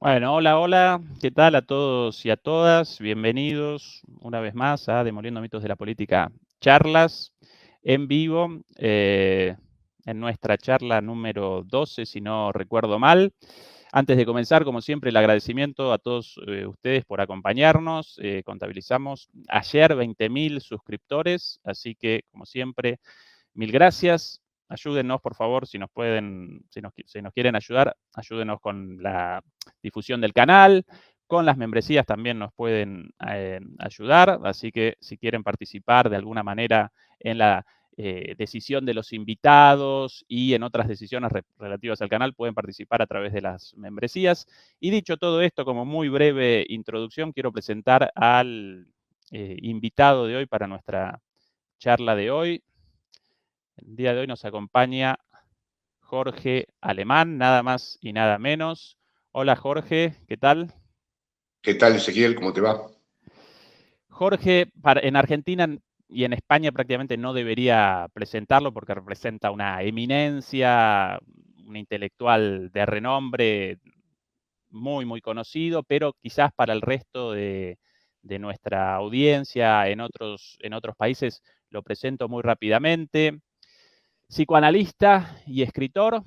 Bueno, hola, hola, ¿qué tal a todos y a todas? Bienvenidos una vez más a Demoliendo Mitos de la Política Charlas en vivo, en nuestra charla número 12, si no recuerdo mal. Antes de comenzar, como siempre, el agradecimiento a todos ustedes por acompañarnos. Contabilizamos ayer 20.000 suscriptores, así que, como siempre, mil gracias. Ayúdennos, por favor, si nos pueden, si nos quieren ayudar, ayúdenos con la difusión del canal, con las membresías también nos pueden ayudar, así que si quieren participar de alguna manera en la decisión de los invitados y en otras decisiones relativas al canal, pueden participar a través de las membresías. Y dicho todo esto, como muy breve introducción, quiero presentar al invitado de hoy para nuestra charla de hoy. El día de hoy nos acompaña Jorge Alemán, nada más y nada menos. Hola Jorge, ¿qué tal? ¿Qué tal, Ezequiel? ¿Cómo te va? Jorge, en Argentina y en España prácticamente no debería presentarlo porque representa una eminencia, un intelectual de renombre muy, muy conocido, pero quizás para el resto de nuestra audiencia en otros países lo presento muy rápidamente. Psicoanalista y escritor,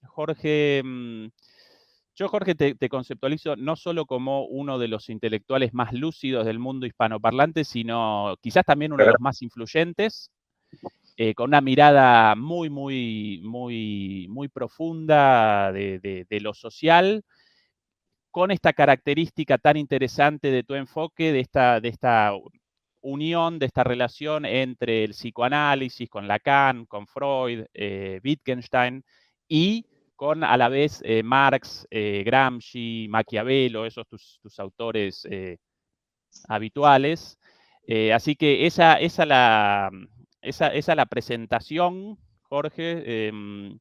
Jorge, yo Jorge te conceptualizo no solo como uno de los intelectuales más lúcidos del mundo hispanoparlante, sino quizás también uno de los más influyentes, con una mirada muy, muy, muy, muy profunda de lo social, con esta característica tan interesante de tu enfoque, de esta unión, de esta relación entre el psicoanálisis con Lacan, con Freud, Wittgenstein y con a la vez Marx, Gramsci, Maquiavelo, esos tus autores habituales. Así que esa la presentación, Jorge. En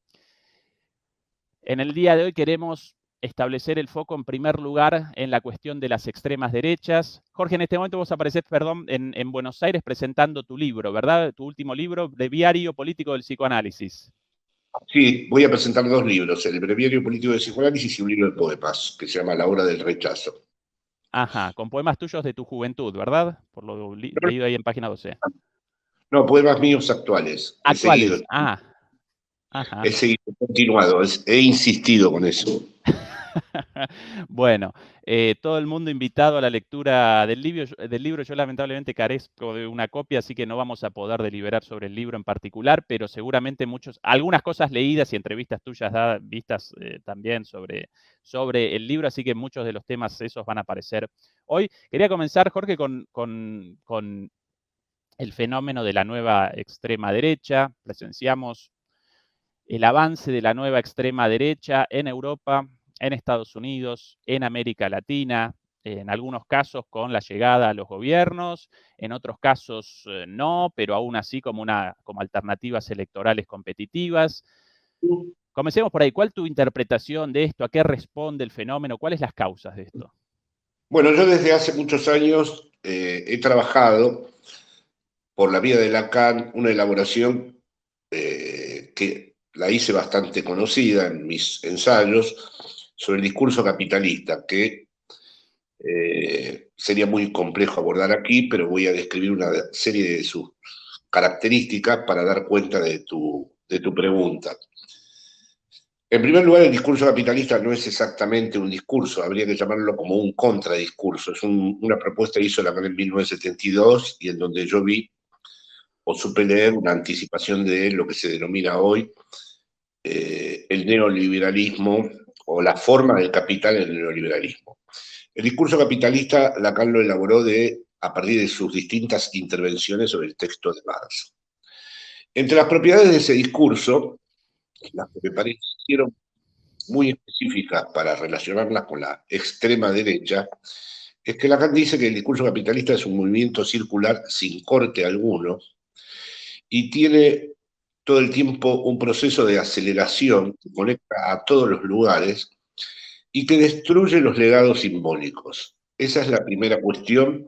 el día de hoy queremos establecer el foco en primer lugar en la cuestión de las extremas derechas. Jorge, en este momento vos aparecés, perdón, en Buenos Aires presentando tu libro, ¿verdad? Tu último libro, Breviario Político del Psicoanálisis. Sí, voy a presentar dos libros, el Breviario Político de Psicoanálisis y un libro de poemas, que se llama La Hora del Rechazo. Ajá, con poemas tuyos de tu juventud, ¿verdad? Por lo leído ahí en página 12. No, poemas míos actuales. Actuales, ajá. He seguido, he continuado, he insistido con eso. Bueno, todo el mundo invitado a la lectura del libro. Yo lamentablemente carezco de una copia, así que no vamos a poder deliberar sobre el libro en particular, pero seguramente algunas cosas leídas y entrevistas tuyas vistas también sobre el libro, así que muchos de los temas esos van a aparecer hoy. Quería comenzar, Jorge, con el fenómeno de la nueva extrema derecha. Presenciamos el avance de la nueva extrema derecha en Europa, en Estados Unidos, en América Latina, en algunos casos con la llegada a los gobiernos, en otros casos no, pero aún así como alternativas electorales competitivas. Comencemos por ahí. ¿Cuál es tu interpretación de esto? ¿A qué responde el fenómeno? ¿Cuáles las causas de esto? Bueno, yo desde hace muchos años he trabajado por la vía de Lacan una elaboración que la hice bastante conocida en mis ensayos sobre el discurso capitalista, que sería muy complejo abordar aquí, pero voy a describir una serie de sus características para dar cuenta de tu pregunta. En primer lugar, el discurso capitalista no es exactamente un discurso, habría que llamarlo como un contradiscurso. Es una propuesta que hizo Lacan en 1972 y en donde yo vi o supe leer una anticipación de lo que se denomina hoy el neoliberalismo o la forma del capital en el neoliberalismo. El discurso capitalista Lacan lo elaboró a partir de sus distintas intervenciones sobre el texto de Marx. Entre las propiedades de ese discurso, las que me parecieron muy específicas para relacionarlas con la extrema derecha, es que Lacan dice que el discurso capitalista es un movimiento circular sin corte alguno y tiene todo el tiempo un proceso de aceleración que conecta a todos los lugares y que destruye los legados simbólicos. Esa es la primera cuestión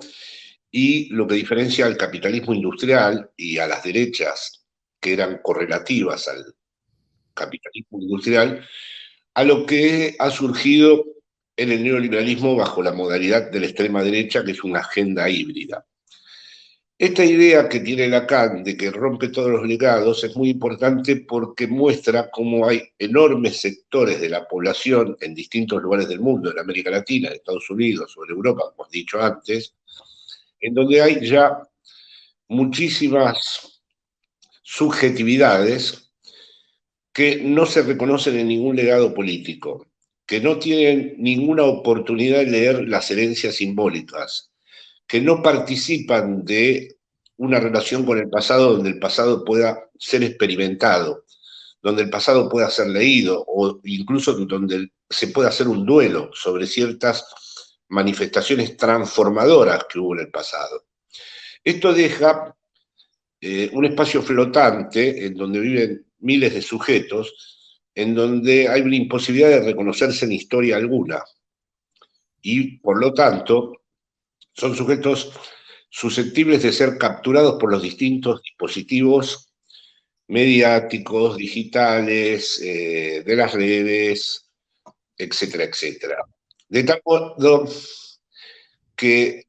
y lo que diferencia al capitalismo industrial y a las derechas que eran correlativas al capitalismo industrial, a lo que ha surgido en el neoliberalismo bajo la modalidad de la extrema derecha, que es una agenda híbrida. Esta idea que tiene Lacan de que rompe todos los legados es muy importante porque muestra cómo hay enormes sectores de la población en distintos lugares del mundo, en América Latina, en Estados Unidos o en Europa, como has dicho antes, en donde hay ya muchísimas subjetividades que no se reconocen en ningún legado político, que no tienen ninguna oportunidad de leer las herencias simbólicas, que no participan de una relación con el pasado donde el pasado pueda ser experimentado, donde el pasado pueda ser leído o incluso donde se pueda hacer un duelo sobre ciertas manifestaciones transformadoras que hubo en el pasado. Esto deja un espacio flotante en donde viven miles de sujetos, en donde hay una imposibilidad de reconocerse en historia alguna. Y por lo tanto, son sujetos susceptibles de ser capturados por los distintos dispositivos mediáticos, digitales, de las redes, etcétera, etcétera. De tal modo que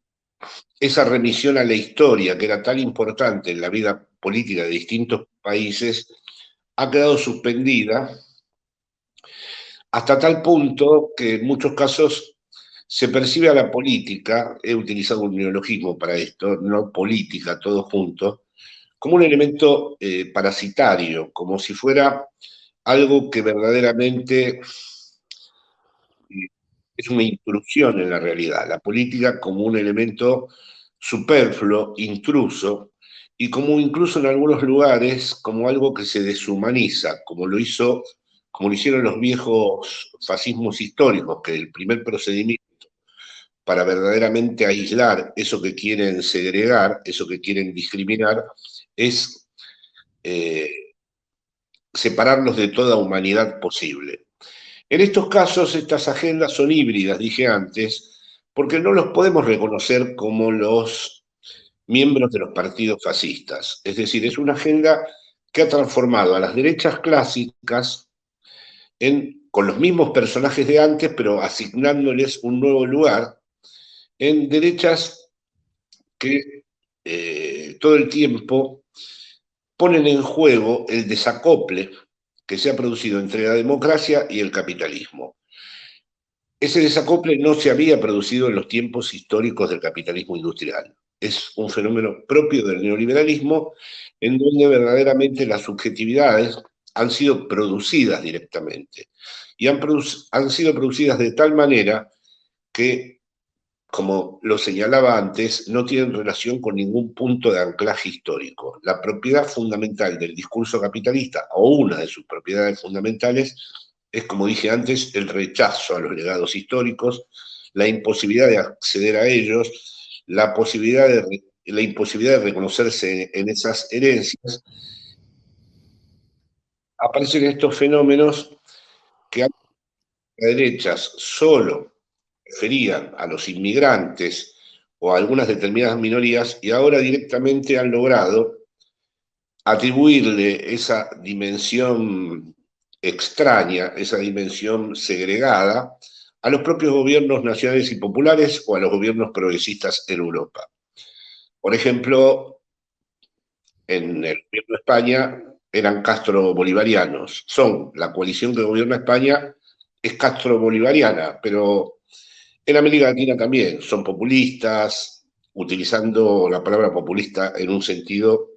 esa remisión a la historia, que era tan importante en la vida política de distintos países, ha quedado suspendida hasta tal punto que en muchos casos se percibe a la política, he utilizado un neologismo para esto, no política, todo junto, como un elemento parasitario, como si fuera algo que verdaderamente es una intrusión en la realidad, la política como un elemento superfluo, intruso, y como incluso en algunos lugares como algo que se deshumaniza, como lo hicieron los viejos fascismos históricos, que el primer procedimiento para verdaderamente aislar eso que quieren segregar, eso que quieren discriminar, es separarlos de toda humanidad posible. En estos casos, estas agendas son híbridas, dije antes, porque no los podemos reconocer como los miembros de los partidos fascistas. Es decir, es una agenda que ha transformado a las derechas clásicas con los mismos personajes de antes, pero asignándoles un nuevo lugar, en derechas que todo el tiempo ponen en juego el desacople que se ha producido entre la democracia y el capitalismo. Ese desacople no se había producido en los tiempos históricos del capitalismo industrial. Es un fenómeno propio del neoliberalismo en donde verdaderamente las subjetividades han sido producidas directamente y han sido producidas de tal manera que, como lo señalaba antes, no tienen relación con ningún punto de anclaje histórico. La propiedad fundamental del discurso capitalista, o una de sus propiedades fundamentales, es, como dije antes, el rechazo a los legados históricos, la imposibilidad de acceder a ellos, la imposibilidad de reconocerse en esas herencias. Aparecen estos fenómenos que a las derechas solo referían a los inmigrantes o a algunas determinadas minorías y ahora directamente han logrado atribuirle esa dimensión extraña, esa dimensión segregada, a los propios gobiernos nacionales y populares o a los gobiernos progresistas en Europa. Por ejemplo, en el gobierno de España eran castro-bolivarianos, son la coalición que gobierna España es castro-bolivariana, pero en América Latina también son populistas, utilizando la palabra populista en un sentido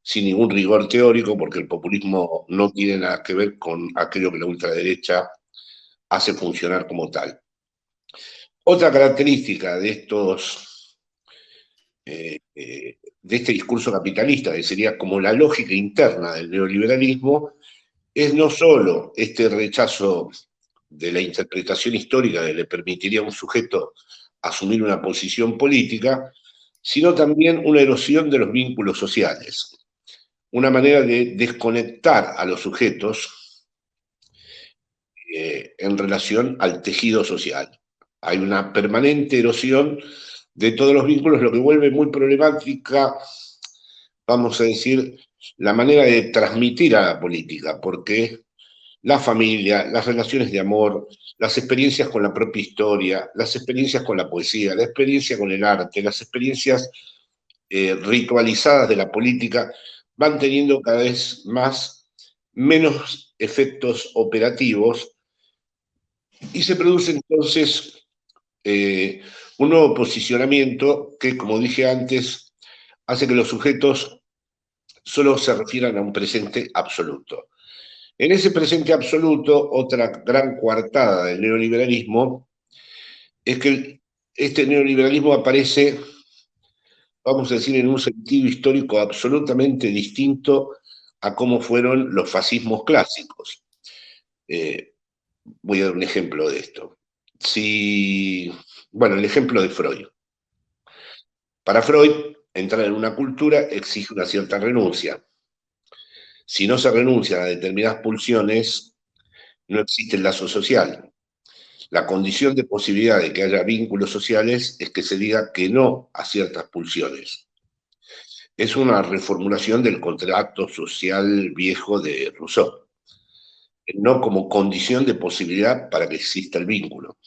sin ningún rigor teórico, porque el populismo no tiene nada que ver con aquello que la ultraderecha hace funcionar como tal. Otra característica de este discurso capitalista, que sería como la lógica interna del neoliberalismo, es no solo este rechazo de la interpretación histórica que le permitiría a un sujeto asumir una posición política, sino también una erosión de los vínculos sociales, una manera de desconectar a los sujetos en relación al tejido social. Hay una permanente erosión de todos los vínculos, lo que vuelve muy problemática, vamos a decir, la manera de transmitir a la política, porque la familia, las relaciones de amor, las experiencias con la propia historia, las experiencias con la poesía, la experiencia con el arte, las experiencias ritualizadas de la política, van teniendo cada vez menos efectos operativos y se produce entonces un nuevo posicionamiento que, como dije antes, hace que los sujetos solo se refieran a un presente absoluto. En ese presente absoluto, otra gran coartada del neoliberalismo es que este neoliberalismo aparece, vamos a decir, en un sentido histórico absolutamente distinto a cómo fueron los fascismos clásicos. Voy a dar un ejemplo de esto. Bueno, el ejemplo de Freud. Para Freud, entrar en una cultura exige una cierta renuncia. Si no se renuncia a determinadas pulsiones, no existe el lazo social. La condición de posibilidad de que haya vínculos sociales es que se diga que no a ciertas pulsiones. Es una reformulación del contrato social viejo de Rousseau, no como condición de posibilidad para que exista el vínculo.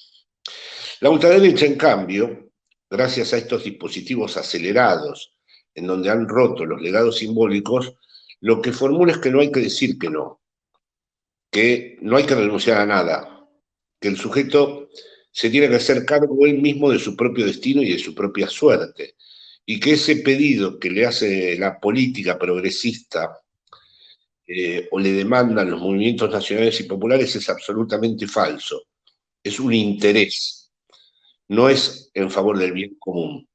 La ultraderecha, en cambio, gracias a estos dispositivos acelerados, en donde han roto los legados simbólicos, lo que formula es que no hay que decir que no hay que renunciar a nada, que el sujeto se tiene que hacer cargo él mismo de su propio destino y de su propia suerte, y que ese pedido que le hace la política progresista o le demandan los movimientos nacionales y populares es absolutamente falso, es un interés, no es en favor del bien común.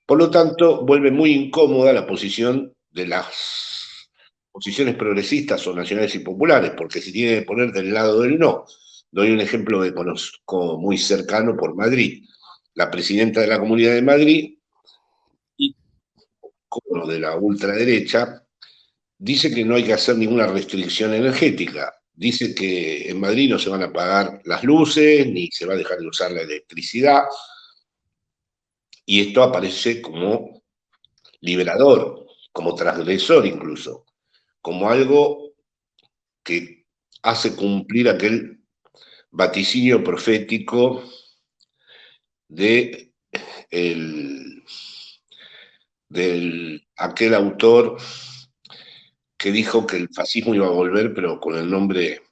Por lo tanto, vuelve muy incómoda la posición de las posiciones progresistas o nacionales y populares, porque si tiene que poner del lado del no. Doy un ejemplo que conozco muy cercano por Madrid. La presidenta de la Comunidad de Madrid, como de la ultraderecha, dice que no hay que hacer ninguna restricción energética. Dice que en Madrid no se van a apagar las luces, ni se va a dejar de usar la electricidad. Y esto aparece como liberador, como transgresor incluso, como algo que hace cumplir aquel vaticinio profético de aquel autor que dijo que el fascismo iba a volver, pero con el nombre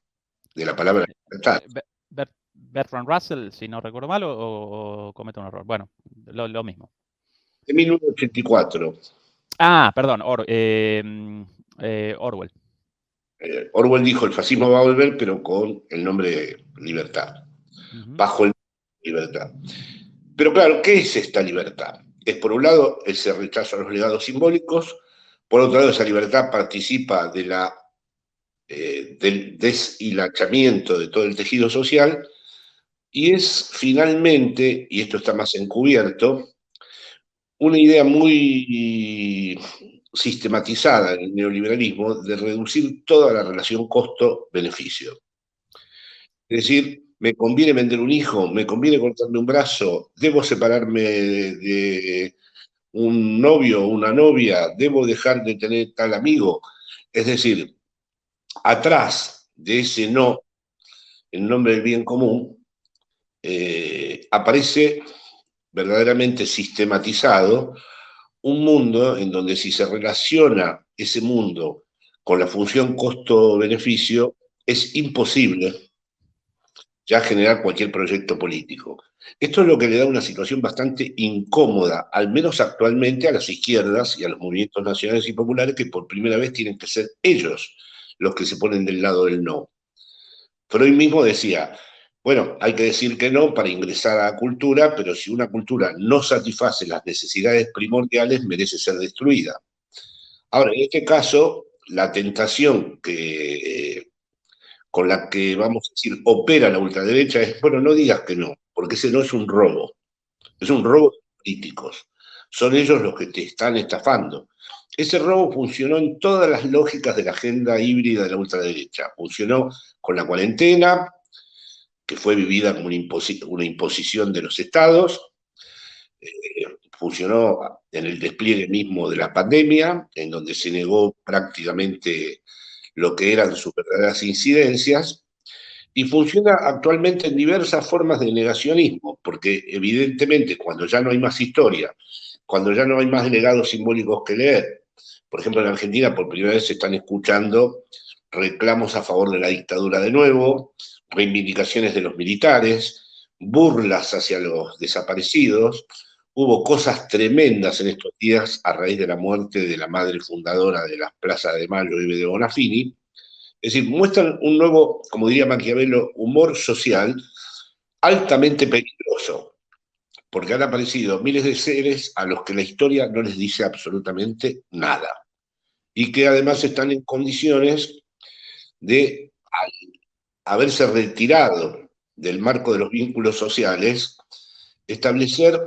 de la palabra libertad. Bertrand Russell, si no recuerdo mal, o cometo un error. Bueno, lo mismo. De 1984. Ah, perdón, Orwell. Orwell dijo el fascismo va a volver, pero con el nombre de libertad. Bajo el nombre de libertad. Pero claro, ¿qué es esta libertad? Es por un lado ese rechazo a los legados simbólicos, por otro lado esa libertad participa del deshilachamiento de todo el tejido social y es finalmente, y esto está más encubierto, una idea muy sistematizada en el neoliberalismo de reducir toda la relación costo-beneficio. Es decir, me conviene vender un hijo, me conviene cortarme un brazo, debo separarme de un novio o una novia, debo dejar de tener tal amigo. Es decir, atrás de ese no, en nombre del bien común, aparece verdaderamente sistematizado un mundo en donde si se relaciona ese mundo con la función costo-beneficio, es imposible ya generar cualquier proyecto político. Esto es lo que le da una situación bastante incómoda, al menos actualmente, a las izquierdas y a los movimientos nacionales y populares que por primera vez tienen que ser ellos los que se ponen del lado del no. Freud mismo decía, bueno, hay que decir que no para ingresar a la cultura, pero si una cultura no satisface las necesidades primordiales, merece ser destruida. Ahora, en este caso, la tentación con la que, vamos a decir, opera la ultraderecha es, bueno, no digas que no, porque ese no es un robo de políticos. Son ellos los que te están estafando. Ese robo funcionó en todas las lógicas de la agenda híbrida de la ultraderecha. Funcionó con la cuarentena, que fue vivida como una imposición de los estados, funcionó en el despliegue mismo de la pandemia, en donde se negó prácticamente lo que eran sus verdaderas incidencias, y funciona actualmente en diversas formas de negacionismo, porque evidentemente cuando ya no hay más historia, cuando ya no hay más legados simbólicos que leer, por ejemplo en Argentina por primera vez se están escuchando reclamos a favor de la dictadura de nuevo, reivindicaciones de los militares, burlas hacia los desaparecidos. Hubo cosas tremendas en estos días a raíz de la muerte de la madre fundadora de las Plazas de Mayo, Eve de Bonafini. Es decir, muestran un nuevo, como diría Maquiavelo, humor social altamente peligroso, porque han aparecido miles de seres a los que la historia no les dice absolutamente nada, y que además están en condiciones de, al haberse retirado del marco de los vínculos sociales, establecer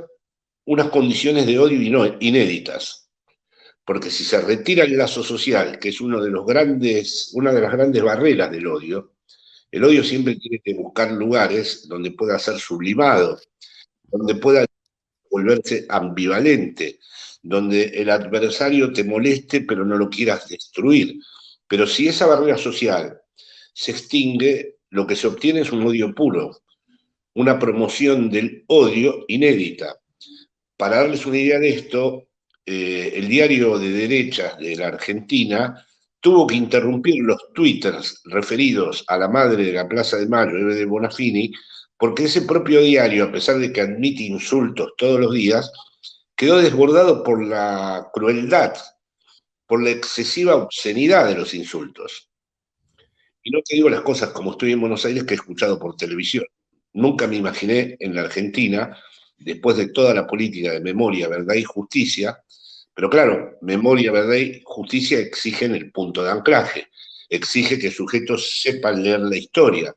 unas condiciones de odio inéditas. Porque si se retira el lazo social, que es una de las grandes barreras del odio, el odio siempre tiene que buscar lugares donde pueda ser sublimado, donde pueda volverse ambivalente, donde el adversario te moleste pero no lo quieras destruir. Pero si esa barrera social se extingue, lo que se obtiene es un odio puro, una promoción del odio inédita. Para darles una idea de esto, el diario de derechas de la Argentina tuvo que interrumpir los twitters referidos a la madre de la Plaza de Mayo, Eve de Bonafini, porque ese propio diario, a pesar de que admite insultos todos los días, quedó desbordado por la crueldad, por la excesiva obscenidad de los insultos. Y no te digo las cosas como estoy en Buenos Aires que he escuchado por televisión. Nunca me imaginé en la Argentina, después de toda la política de memoria, verdad y justicia, pero claro, memoria, verdad y justicia exigen el punto de anclaje, exige que sujetos sepan leer la historia,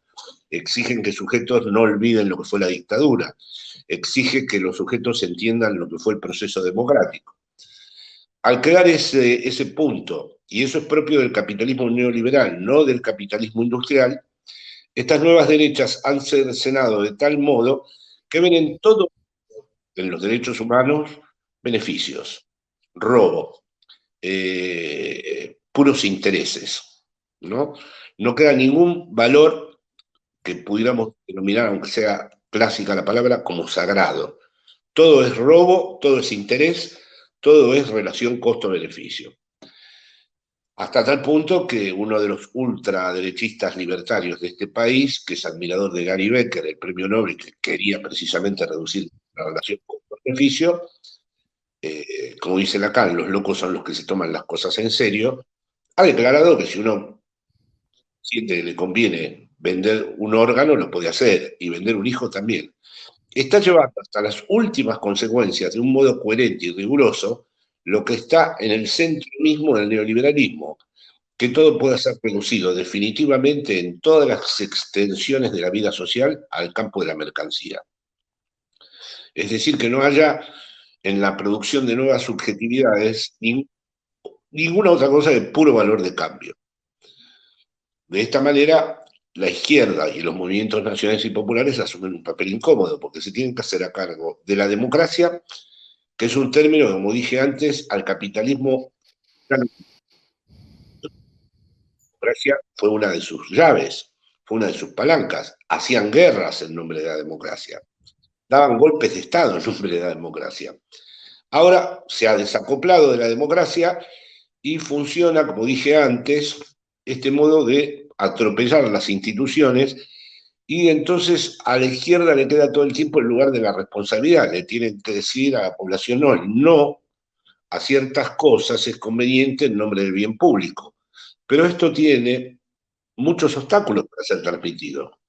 exigen que sujetos no olviden lo que fue la dictadura, exige que los sujetos entiendan lo que fue el proceso democrático. Al crear ese punto, y eso es propio del capitalismo neoliberal, no del capitalismo industrial, estas nuevas derechas han cercenado de tal modo que ven en todo, en los derechos humanos, beneficios, robo, puros intereses, ¿no? No queda ningún valor que pudiéramos denominar, aunque sea clásica la palabra, como sagrado. Todo es robo, todo es interés, todo es relación costo-beneficio. Hasta tal punto que uno de los ultraderechistas libertarios de este país, que es admirador de Gary Becker, el premio Nobel, que quería precisamente reducir la relación costo-beneficio, como dice Lacan, los locos son los que se toman las cosas en serio, ha declarado que si uno siente que le conviene vender un órgano, lo puede hacer, y vender un hijo también. Está llevando hasta las últimas consecuencias de un modo coherente y riguroso lo que está en el centro mismo del neoliberalismo, que todo pueda ser reducido definitivamente en todas las extensiones de la vida social al campo de la mercancía. Es decir, que no haya en la producción de nuevas subjetividades ninguna otra cosa que puro valor de cambio. De esta manera, la izquierda y los movimientos nacionales y populares asumen un papel incómodo porque se tienen que hacer a cargo de la democracia, que es un término, como dije antes, al capitalismo. La democracia fue una de sus llaves, fue una de sus palancas. Hacían guerras en nombre de la democracia, daban golpes de Estado en nombre de la democracia. Ahora se ha desacoplado de la democracia y funciona, como dije antes, este modo de atropellar las instituciones, y entonces a la izquierda le queda todo el tiempo el lugar de la responsabilidad. Le tienen que decir a la población no a ciertas cosas es conveniente en nombre del bien público. Pero esto tiene muchos obstáculos para ser transmitido.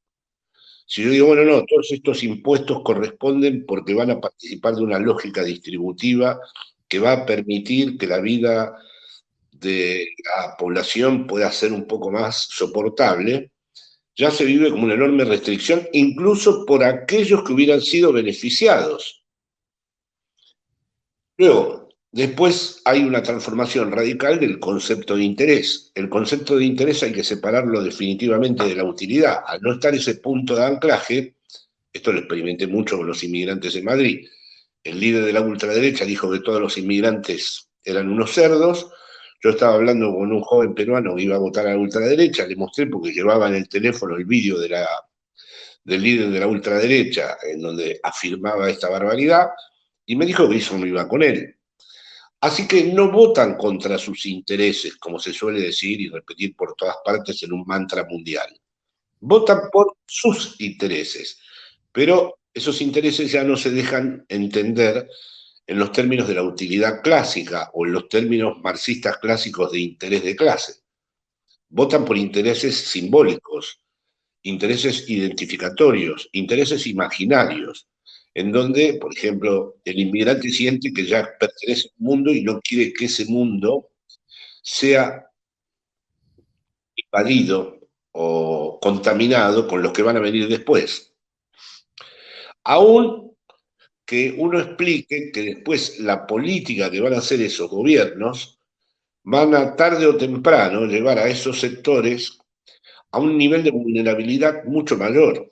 Si yo digo, bueno, no, todos estos impuestos corresponden porque van a participar de una lógica distributiva que va a permitir que la vida de la población pueda ser un poco más soportable, ya se vive como una enorme restricción, incluso por aquellos que hubieran sido beneficiados. Luego, después hay una transformación radical del concepto de interés. El concepto de interés hay que separarlo definitivamente de la utilidad. Al no estar ese punto de anclaje, esto lo experimenté mucho con los inmigrantes en Madrid. El líder de la ultraderecha dijo que todos los inmigrantes eran unos cerdos. Yo estaba hablando con un joven peruano que iba a votar a la ultraderecha, le mostré porque llevaba en el teléfono el vídeo del líder de la ultraderecha, en donde afirmaba esta barbaridad, y me dijo que eso no iba con él. Así que no votan contra sus intereses, como se suele decir y repetir por todas partes en un mantra mundial. Votan por sus intereses, pero esos intereses ya no se dejan entender en los términos de la utilidad clásica o en los términos marxistas clásicos de interés de clase. Votan por intereses simbólicos, intereses identificatorios, intereses imaginarios, en donde, por ejemplo, el inmigrante siente que ya pertenece a un mundo y no quiere que ese mundo sea invadido o contaminado con los que van a venir después. Aún que uno explique que después la política que van a hacer esos gobiernos van a tarde o temprano llevar a esos sectores a un nivel de vulnerabilidad mucho mayor.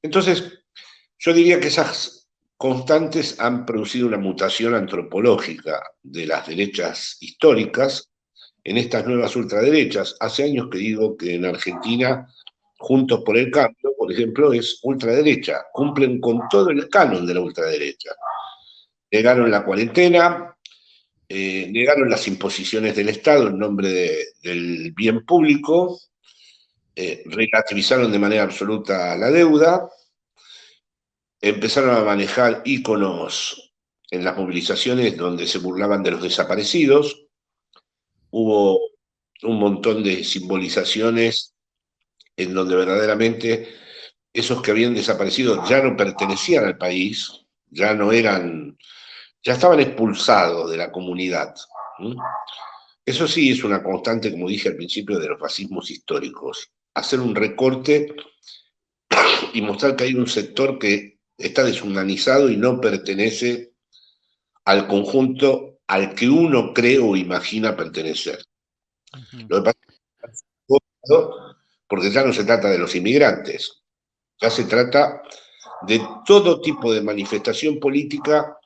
Entonces, yo diría que esas constantes han producido una mutación antropológica de las derechas históricas en estas nuevas ultraderechas. Hace años que digo que en Argentina, Juntos por el Cambio, por ejemplo, es ultraderecha, cumplen con todo el canon de la ultraderecha. Negaron la cuarentena, negaron las imposiciones del Estado en nombre del bien público, relativizaron de manera absoluta la deuda, empezaron a manejar íconos en las movilizaciones donde se burlaban de los desaparecidos, hubo un montón de simbolizaciones en donde verdaderamente esos que habían desaparecido ya no pertenecían al país, ya no eran, ya estaban expulsados de la comunidad. Eso sí es una constante, como dije al principio, de los fascismos históricos. Hacer un recorte y mostrar que hay un sector que está deshumanizado y no pertenece al conjunto al que uno cree o imagina pertenecer. Lo que pasa es que porque ya no se trata de los inmigrantes, ya se trata de todo tipo de manifestación política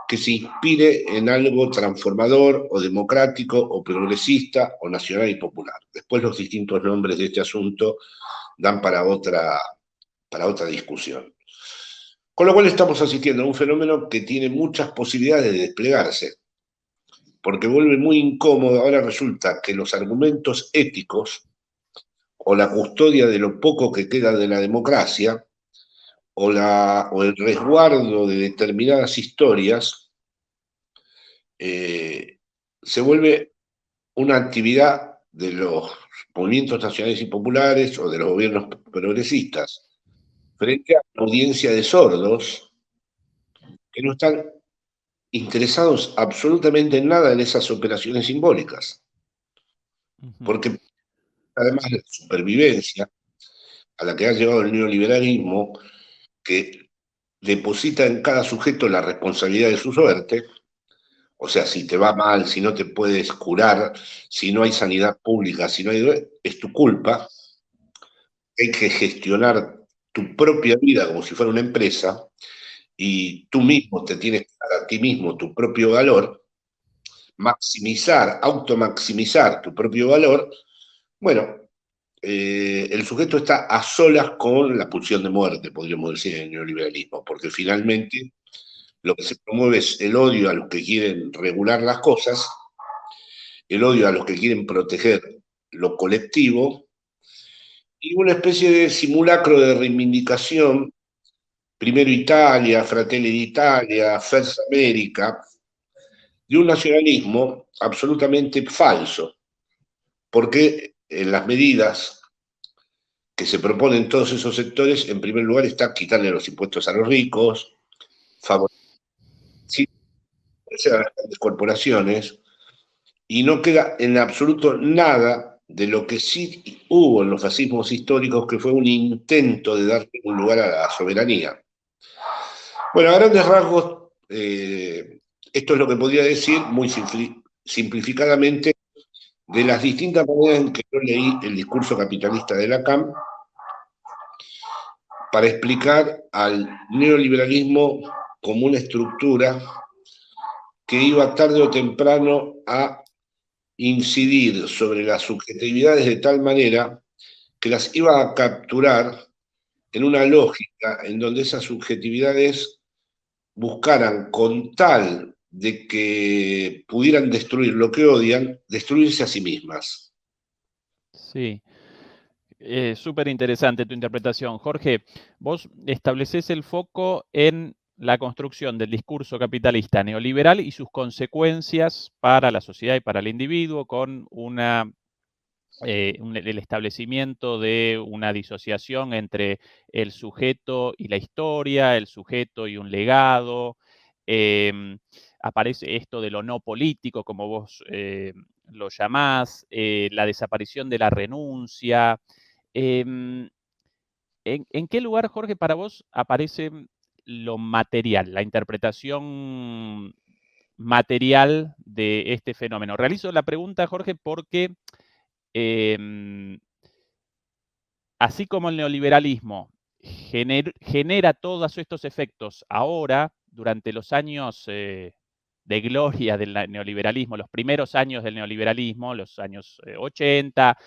que se inspire en algo transformador o democrático o progresista o nacional y popular. Después los distintos nombres de este asunto dan para otra discusión. Con lo cual estamos asistiendo a un fenómeno que tiene muchas posibilidades de desplegarse, porque vuelve muy incómodo. Ahora resulta que los argumentos éticos o la custodia de lo poco que queda de la democracia o el resguardo de determinadas historias se vuelve una actividad de los movimientos nacionales y populares o de los gobiernos progresistas frente a una audiencia de sordos que no están interesados absolutamente en nada en esas operaciones simbólicas. Porque además de la supervivencia a la que ha llevado el neoliberalismo, que deposita en cada sujeto la responsabilidad de su suerte, o sea, si te va mal, si no te puedes curar, si no hay sanidad pública, si no hay, es tu culpa, hay que gestionar tu propia vida como si fuera una empresa, y tú mismo te tienes que dar a ti mismo tu propio valor, maximizar, automaximizar tu propio valor. Bueno, el sujeto está a solas con la pulsión de muerte, podríamos decir, en el neoliberalismo, porque finalmente lo que se promueve es el odio a los que quieren regular las cosas, el odio a los que quieren proteger lo colectivo, y una especie de simulacro de reivindicación, primero Italia, Fratelli d'Italia, First America, de un nacionalismo absolutamente falso, porque en las medidas que se proponen todos esos sectores, en primer lugar está quitarle los impuestos a los ricos, favorecer a las grandes corporaciones, y no queda en absoluto nada de lo que sí hubo en los fascismos históricos, que fue un intento de darle un lugar a la soberanía. Bueno, a grandes rasgos, esto es lo que podría decir muy simplificadamente de las distintas maneras en que yo leí el discurso capitalista de Lacan para explicar al neoliberalismo como una estructura que iba tarde o temprano a incidir sobre las subjetividades de tal manera que las iba a capturar en una lógica en donde esas subjetividades buscaran, con tal de que pudieran destruir lo que odian, destruirse a sí mismas. Sí. Súper interesante tu interpretación. Jorge, vos estableces el foco en la construcción del discurso capitalista neoliberal y sus consecuencias para la sociedad y para el individuo, con el establecimiento de una disociación entre el sujeto y la historia, el sujeto y un legado. Aparece esto de lo no político, como vos lo llamás, la desaparición de la renuncia. ¿En qué lugar, Jorge, para vos aparece lo material, la interpretación material de este fenómeno? Realizo la pregunta, Jorge, porque así como el neoliberalismo genera todos estos efectos ahora, durante los años de gloria del neoliberalismo, los primeros años del neoliberalismo, los años 80,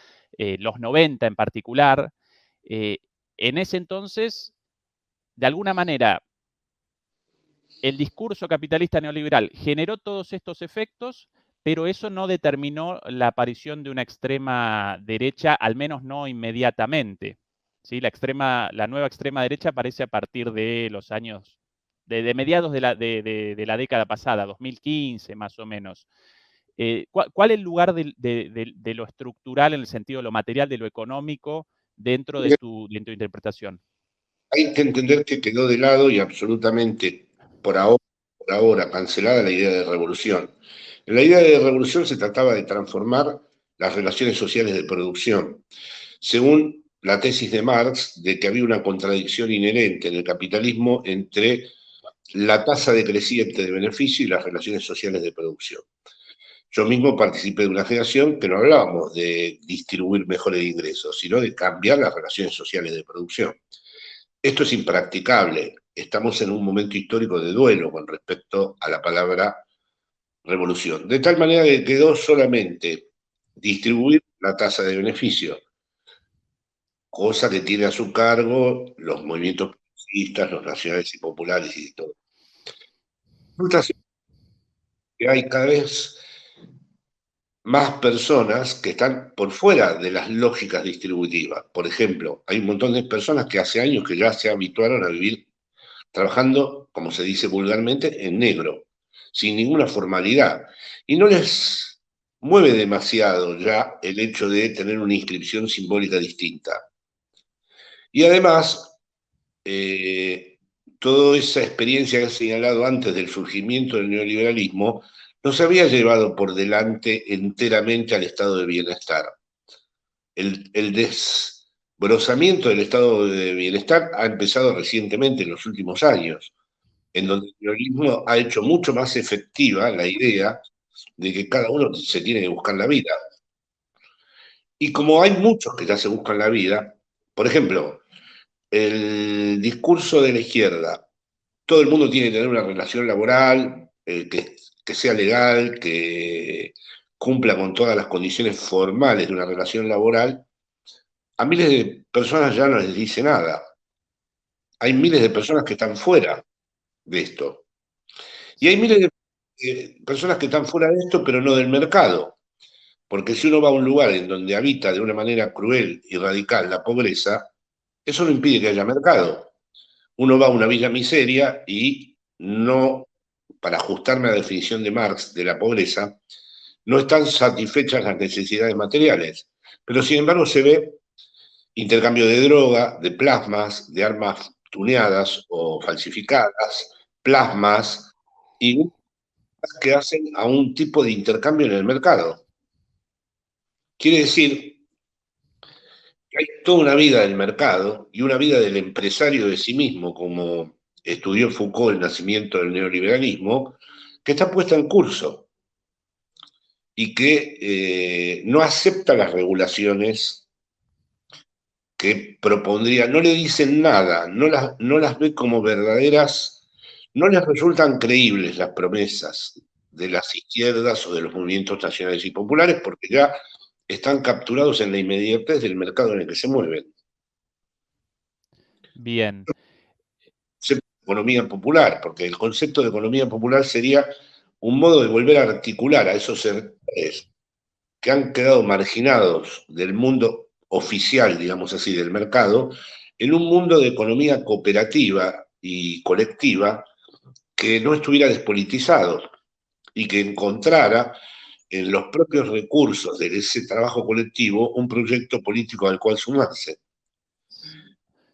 los 90 en particular, eh, en ese entonces, de alguna manera, el discurso capitalista neoliberal generó todos estos efectos, pero eso no determinó la aparición de una extrema derecha, al menos no inmediatamente. ¿Sí? La nueva extrema derecha aparece a partir de los años, de mediados de la década pasada, 2015 más o menos. ¿Cuál es el lugar de lo estructural en el sentido de lo material, de lo económico, dentro de tu interpretación? Hay que entender que quedó de lado y absolutamente por ahora cancelada la idea de revolución. En la idea de revolución se trataba de transformar las relaciones sociales de producción, según la tesis de Marx de que había una contradicción inherente en el capitalismo entre la tasa decreciente de beneficio y las relaciones sociales de producción. Yo mismo participé de una generación que no hablábamos de distribuir mejores ingresos, sino de cambiar las relaciones sociales de producción. Esto es impracticable. Estamos en un momento histórico de duelo con respecto a la palabra revolución. De tal manera que quedó solamente distribuir la tasa de beneficio, cosa que tiene a su cargo los movimientos progresistas, los nacionales y populares y todo. Resulta que hay cada vez más personas que están por fuera de las lógicas distributivas. Por ejemplo, hay un montón de personas que hace años que ya se habituaron a vivir trabajando, como se dice vulgarmente, en negro, sin ninguna formalidad. Y no les mueve demasiado ya el hecho de tener una inscripción simbólica distinta. Y además, toda esa experiencia que he señalado antes del surgimiento del neoliberalismo no se había llevado por delante enteramente al estado de bienestar. El desbrozamiento del estado de bienestar ha empezado recientemente en los últimos años, en donde el neoliberalismo ha hecho mucho más efectiva la idea de que cada uno se tiene que buscar la vida. Y como hay muchos que ya se buscan la vida, por ejemplo, el discurso de la izquierda, todo el mundo tiene que tener una relación laboral que sea legal, que cumpla con todas las condiciones formales de una relación laboral, a miles de personas ya no les dice nada. Hay miles de personas que están fuera de esto. Y hay miles de personas que están fuera de esto, pero no del mercado. Porque si uno va a un lugar en donde habita de una manera cruel y radical la pobreza, eso no impide que haya mercado. Uno va a una villa miseria y no, para ajustarme a la definición de Marx de la pobreza, no están satisfechas las necesidades materiales. Pero sin embargo se ve intercambio de droga, de plasmas, de armas tuneadas o falsificadas, plasmas, y que hacen a un tipo de intercambio en el mercado. Quiere decir que hay toda una vida del mercado y una vida del empresario de sí mismo, como estudió Foucault el nacimiento del neoliberalismo, que está puesta en curso y que no acepta las regulaciones que propondría, no le dicen nada, no las ve como verdaderas, no les resultan creíbles las promesas de las izquierdas o de los movimientos nacionales y populares, porque ya están capturados en la inmediatez del mercado en el que se mueven. Bien. Economía popular, porque el concepto de economía popular sería un modo de volver a articular a esos sectores que han quedado marginados del mundo oficial, digamos así, del mercado, en un mundo de economía cooperativa y colectiva que no estuviera despolitizado y que encontrara en los propios recursos de ese trabajo colectivo un proyecto político al cual sumarse.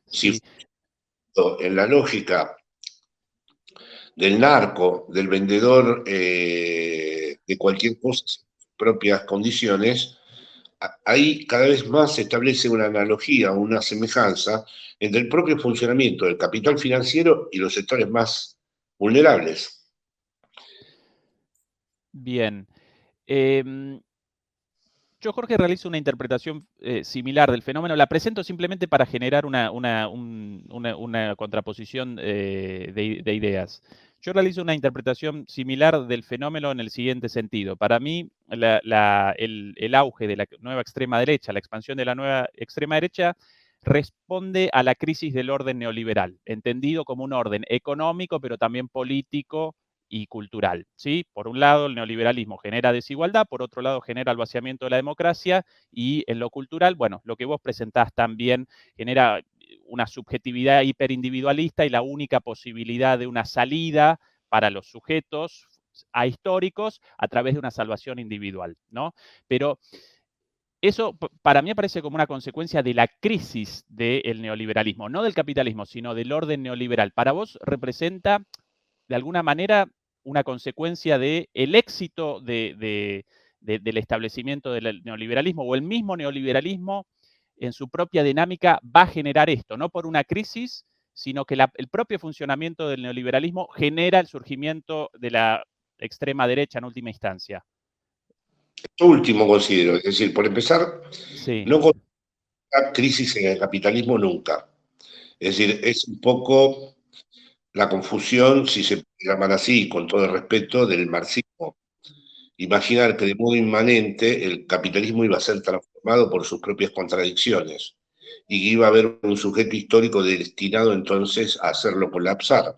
Sí. Si en la lógica del narco, del vendedor de cualquier cosa, en sus propias condiciones, ahí cada vez más se establece una analogía, una semejanza entre el propio funcionamiento del capital financiero y los sectores más vulnerables. Bien. Yo, Jorge, realizo una interpretación similar del fenómeno. La presento simplemente para generar una contraposición de ideas. Yo realizo una interpretación similar del fenómeno en el siguiente sentido. Para mí, el auge de la nueva extrema derecha, la expansión de la nueva extrema derecha, responde a la crisis del orden neoliberal, entendido como un orden económico, pero también político y cultural, ¿sí? Por un lado, el neoliberalismo genera desigualdad, por otro lado, genera el vaciamiento de la democracia y en lo cultural, bueno, lo que vos presentás también genera una subjetividad hiperindividualista y la única posibilidad de una salida para los sujetos ahistóricos a través de una salvación individual, ¿no? Pero eso para mí aparece como una consecuencia de la crisis del neoliberalismo, no del capitalismo, sino del orden neoliberal. Para vos representa, de alguna manera, una consecuencia del éxito del establecimiento del neoliberalismo, o el mismo neoliberalismo en su propia dinámica va a generar esto, no por una crisis, sino que el propio funcionamiento del neoliberalismo genera el surgimiento de la extrema derecha en última instancia. Esto último considero, es decir, por empezar, Sí, no considero crisis en el capitalismo nunca. Es decir, es un poco la confusión, si se llaman así, con todo el respeto, del marxismo. Imaginar que de modo inmanente el capitalismo iba a ser transformado por sus propias contradicciones y que iba a haber un sujeto histórico destinado entonces a hacerlo colapsar,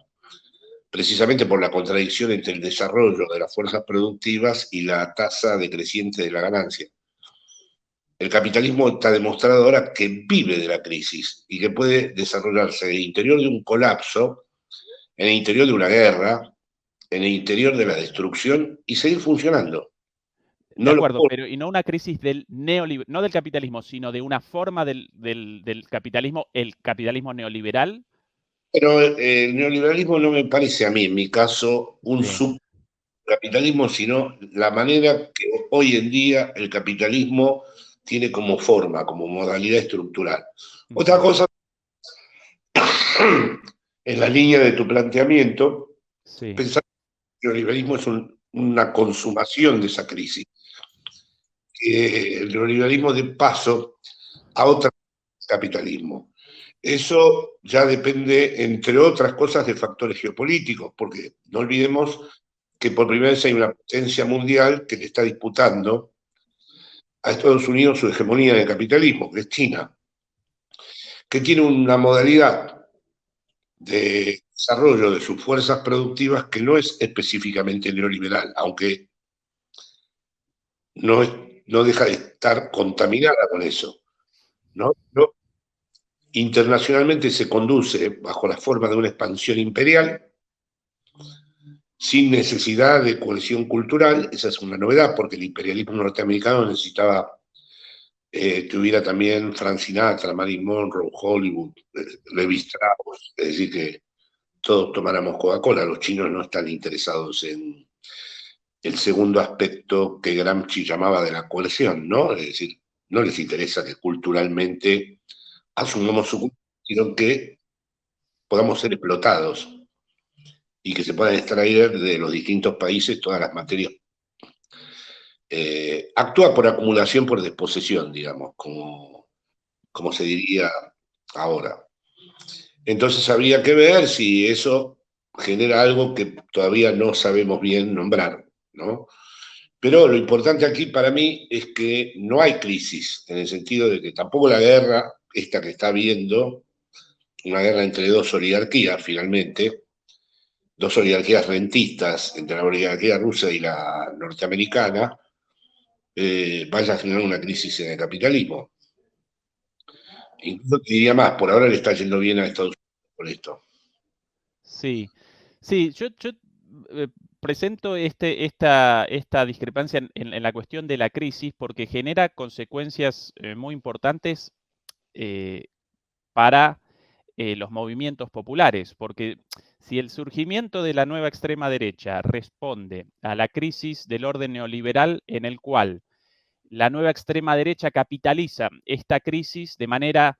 precisamente por la contradicción entre el desarrollo de las fuerzas productivas y la tasa decreciente de la ganancia. El capitalismo está demostrado ahora que vive de la crisis y que puede desarrollarse en el interior de un colapso, en el interior de una guerra, en el interior de la destrucción y seguir funcionando. de No lo acuerdo, pero y no una crisis del no del capitalismo, sino de una forma del capitalismo, el capitalismo neoliberal. Pero el neoliberalismo no me parece a mí, en mi caso, un Sí. subcapitalismo, sino la manera que hoy en día el capitalismo tiene como forma, como modalidad estructural. Otra Ujú. cosa, en la línea de tu planteamiento, Sí. pensar que el neoliberalismo es una consumación de esa crisis. Que el neoliberalismo dé paso a otro capitalismo. Eso ya depende, entre otras cosas, de factores geopolíticos, porque no olvidemos que por primera vez hay una potencia mundial que le está disputando a Estados Unidos su hegemonía en el capitalismo, que es China, que tiene una modalidad de desarrollo de sus fuerzas productivas que no es específicamente neoliberal, aunque no, no deja de estar contaminada con eso. ¿No? No, internacionalmente se conduce bajo la forma de una expansión imperial, sin necesidad de cohesión cultural. Esa es una novedad, porque el imperialismo norteamericano necesitaba que hubiera también Frank Sinatra, Marilyn Monroe, Hollywood, Levi Strauss, es decir, que todos tomáramos Coca-Cola. Los chinos no están interesados en el segundo aspecto que Gramsci llamaba de la cohesión, ¿no? Es decir, no les interesa que culturalmente asumamos su cultura, sino que podamos ser explotados y que se puedan extraer de los distintos países todas las materias. Actúa por acumulación, por desposesión, digamos, como se diría ahora. Entonces habría que ver si eso genera algo que todavía no sabemos bien nombrar, ¿no? Pero lo importante aquí para mí es que no hay crisis, en el sentido de que tampoco la guerra, esta que está habiendo, una guerra entre dos oligarquías finalmente, dos oligarquías rentistas, entre la oligarquía rusa y la norteamericana, vaya a generar una crisis en el capitalismo. Incluso te diría más, por ahora le está yendo bien a Estados Unidos con esto. Sí, sí, yo presento esta discrepancia en la cuestión de la crisis porque genera consecuencias muy importantes eh, para los movimientos populares, porque si el surgimiento de la nueva extrema derecha responde a la crisis del orden neoliberal en el cual la nueva extrema derecha capitaliza esta crisis de manera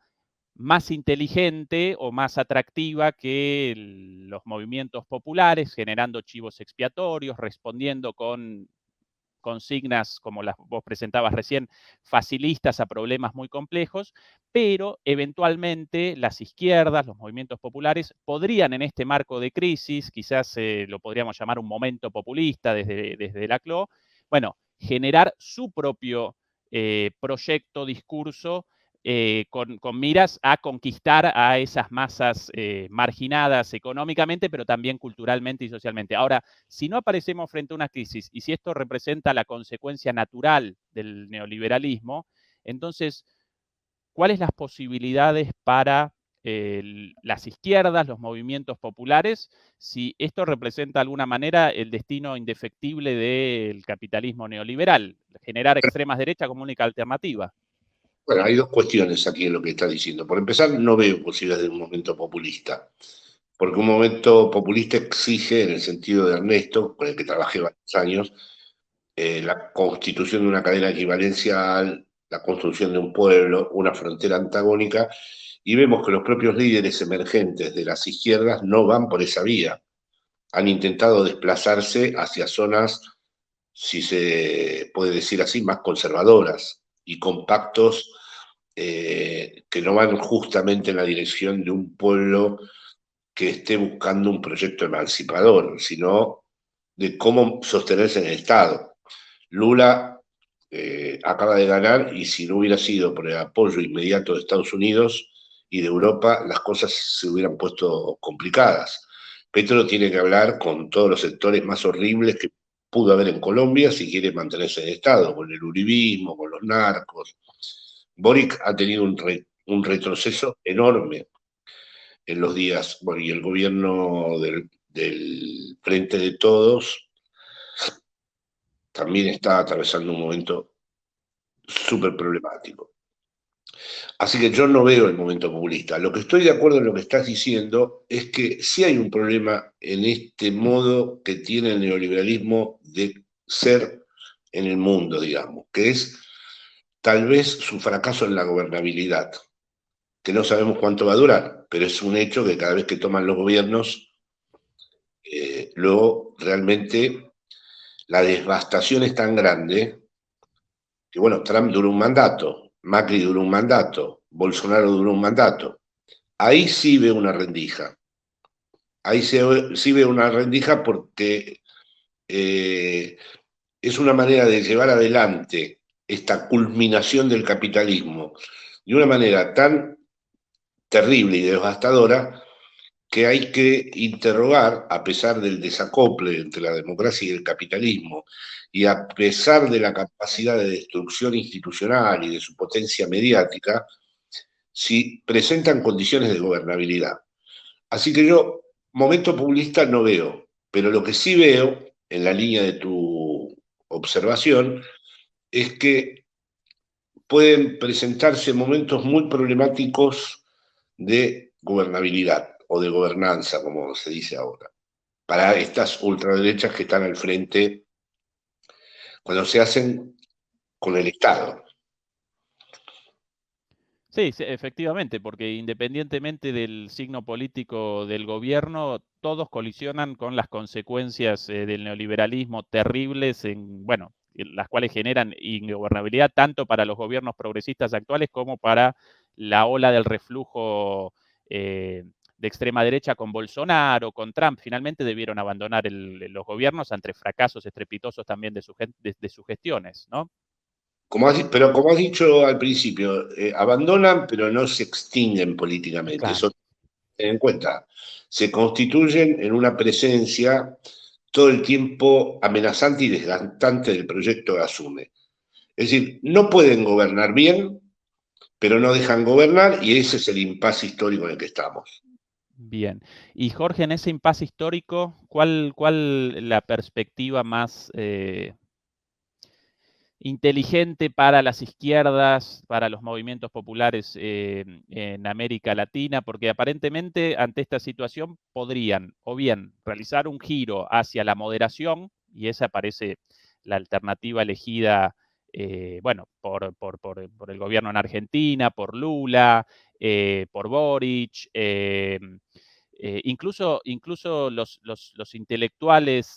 más inteligente o más atractiva que los movimientos populares, generando chivos expiatorios, respondiendo con consignas como las vos presentabas recién, facilistas a problemas muy complejos, pero eventualmente las izquierdas, los movimientos populares, podrían en este marco de crisis, quizás lo podríamos llamar un momento populista desde la CLO, bueno, generar su propio proyecto, discurso, con miras a conquistar a esas masas marginadas económicamente, pero también culturalmente y socialmente. Ahora, si no aparecemos frente a una crisis y si esto representa la consecuencia natural del neoliberalismo, entonces, ¿cuáles las posibilidades para las izquierdas, los movimientos populares, si esto representa de alguna manera el destino indefectible del capitalismo neoliberal, generar extremas derechas como única alternativa? Bueno, hay dos cuestiones aquí en lo que está diciendo. Por empezar, no veo posibilidades de un momento populista, porque un momento populista exige, en el sentido de Ernesto, con el que trabajé varios años, la constitución de una cadena equivalencial, la construcción de un pueblo, una frontera antagónica, y vemos que los propios líderes emergentes de las izquierdas no van por esa vía. Han intentado desplazarse hacia zonas, si se puede decir así, más conservadoras y con pactos que no van justamente en la dirección de un pueblo que esté buscando un proyecto emancipador, sino de cómo sostenerse en el Estado. Lula acaba de ganar y si no hubiera sido por el apoyo inmediato de Estados Unidos y de Europa, las cosas se hubieran puesto complicadas. Petro tiene que hablar con todos los sectores más horribles que pudo haber en Colombia si quiere mantenerse en el Estado, con el uribismo, con los narcos. Boric ha tenido un retroceso enorme en los días, bueno, y el gobierno del Frente de Todos también está atravesando un momento súper problemático. Así que yo no veo el momento populista. Lo que estoy de acuerdo en lo que estás diciendo es que sí hay un problema en este modo que tiene el neoliberalismo de ser en el mundo, digamos, que es tal vez su fracaso en la gobernabilidad, que no sabemos cuánto va a durar, pero es un hecho que cada vez que toman los gobiernos, luego realmente la devastación es tan grande que, bueno, Trump duró un mandato, Macri duró un mandato, Bolsonaro duró un mandato. Ahí sí veo una rendija. Ahí sí veo una rendija porque es una manera de llevar adelante esta culminación del capitalismo de una manera tan terrible y devastadora que hay que interrogar, a pesar del desacople entre la democracia y el capitalismo, y a pesar de la capacidad de destrucción institucional y de su potencia mediática, si presentan condiciones de gobernabilidad. Así que yo, momento populista no veo, pero lo que sí veo, en la línea de tu observación, es que pueden presentarse momentos muy problemáticos de gobernabilidad o de gobernanza, como se dice ahora, para estas ultraderechas que están al frente cuando se hacen con el Estado. Sí, sí, efectivamente, porque independientemente del signo político del gobierno, todos colisionan con las consecuencias del neoliberalismo terribles, bueno, las cuales generan ingobernabilidad tanto para los gobiernos progresistas actuales como para la ola del reflujo extrema derecha con Bolsonaro, con Trump, finalmente debieron abandonar los gobiernos ante fracasos estrepitosos también de sus gestiones, ¿no? Pero como has dicho al principio, abandonan, pero no se extinguen políticamente. Claro. Eso ten en cuenta. Se constituyen en una presencia todo el tiempo amenazante y desgastante del proyecto que asume. Es decir, no pueden gobernar bien, pero no dejan gobernar, y ese es el impasse histórico en el que estamos. Bien. Y Jorge, en ese impasse histórico, ¿cuál la perspectiva más inteligente para las izquierdas, para los movimientos populares en América Latina? Porque aparentemente ante esta situación podrían o bien realizar un giro hacia la moderación, y esa parece la alternativa elegida, bueno, por el gobierno en Argentina, por Lula, por Boric, incluso los intelectuales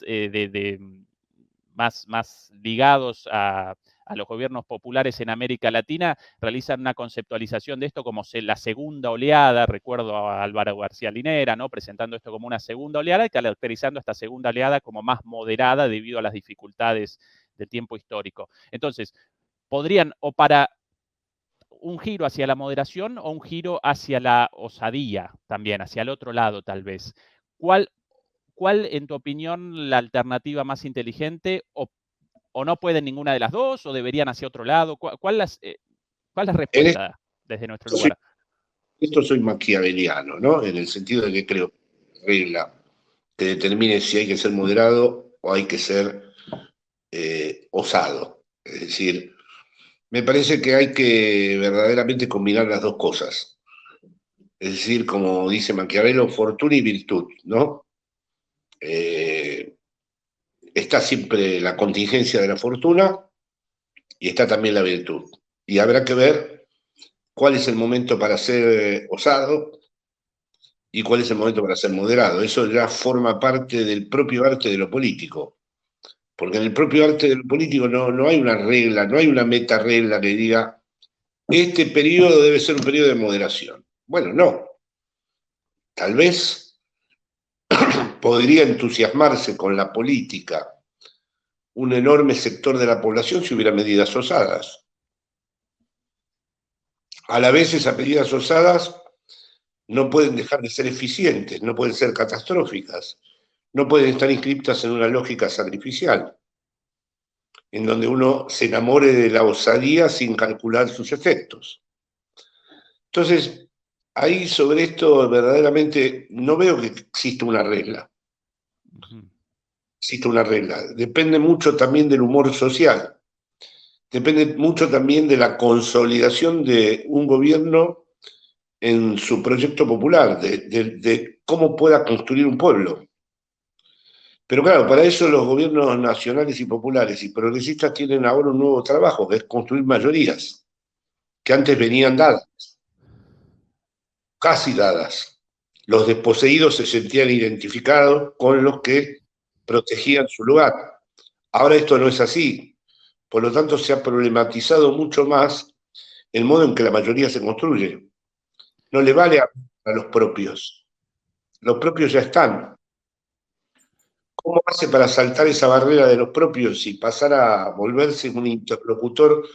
más ligados a los gobiernos populares en América Latina realizan una conceptualización de esto como la segunda oleada. Recuerdo a Álvaro García Linera, ¿no?, presentando esto como una segunda oleada y caracterizando esta segunda oleada como más moderada debido a las dificultades del tiempo histórico. Entonces, podrían, o para un giro hacia la moderación o un giro hacia la osadía también, hacia el otro lado tal vez. ¿Cuál, en tu opinión, la alternativa más inteligente, o no pueden ninguna de las dos, o deberían hacia otro lado? ¿Cuál es la En respuesta desde nuestro esto soy, lugar? esto soy maquiaveliano, ¿no? En el sentido de que creo que regla que determine si hay que ser moderado o hay que ser osado. Es decir, me parece que hay que verdaderamente combinar las dos cosas. Es decir, como dice Maquiavelo, fortuna y virtud, ¿no? Eh, Está siempre la contingencia de la fortuna y está también la virtud. Y habrá que ver cuál es el momento para ser osado y cuál es el momento para ser moderado. Eso ya forma parte del propio arte de lo político. Porque en el propio arte de lo político no hay una regla, no hay una meta regla que diga, este periodo debe ser un periodo de moderación. Bueno, no. Tal vez podría entusiasmarse con la política un enorme sector de la población si hubiera medidas osadas. A la vez, esas medidas osadas no pueden dejar de ser eficientes, no pueden ser catastróficas, no pueden estar inscriptas en una lógica sacrificial, en donde uno se enamore de la osadía sin calcular sus efectos. Entonces, ahí sobre esto verdaderamente no veo que exista una regla. Existe una regla. Depende mucho también del humor social. Depende mucho también de la consolidación de un gobierno en su proyecto popular, de cómo pueda construir un pueblo. Pero claro, para eso los gobiernos nacionales y populares y progresistas tienen ahora un nuevo trabajo, que es construir mayorías, que antes venían dadas, casi dadas. Los desposeídos se sentían identificados con los que protegían su lugar. Ahora esto no es así. Por lo tanto, se ha problematizado mucho más el modo en que la mayoría se construye. No le vale a los propios. Los propios ya están. ¿Cómo hace para saltar esa barrera de los propios y pasar a volverse un interlocutor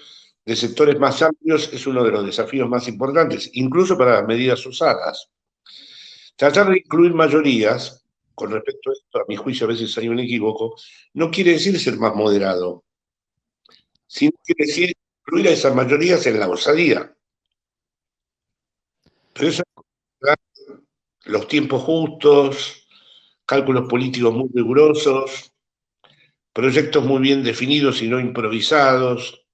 de sectores más amplios? Es uno de los desafíos más importantes, incluso para las medidas usadas. Tratar de incluir mayorías, con respecto a esto, a mi juicio a veces hay un equívoco, no quiere decir ser más moderado, sino quiere decir incluir a esas mayorías en la osadía. Pero eso los tiempos justos, cálculos políticos muy rigurosos, proyectos muy bien definidos y no improvisados.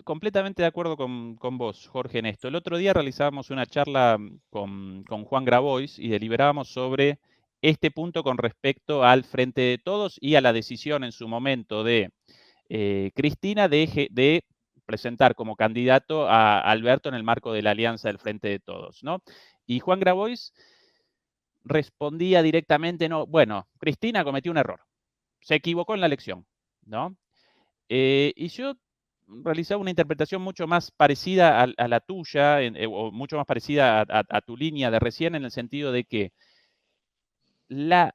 Completamente de acuerdo con vos, Jorge, en esto. El otro día realizábamos una charla con Juan Grabois y deliberábamos sobre este punto con respecto al Frente de Todos y a la decisión en su momento de Cristina de presentar como candidato a Alberto en el marco de la alianza del Frente de Todos, ¿no? Y Juan Grabois respondía directamente, no, bueno, Cristina cometió un error, se equivocó en la elección, ¿no? Y yo realizaba una interpretación mucho más parecida a la tuya, o mucho más parecida a tu línea de recién, en el sentido de que la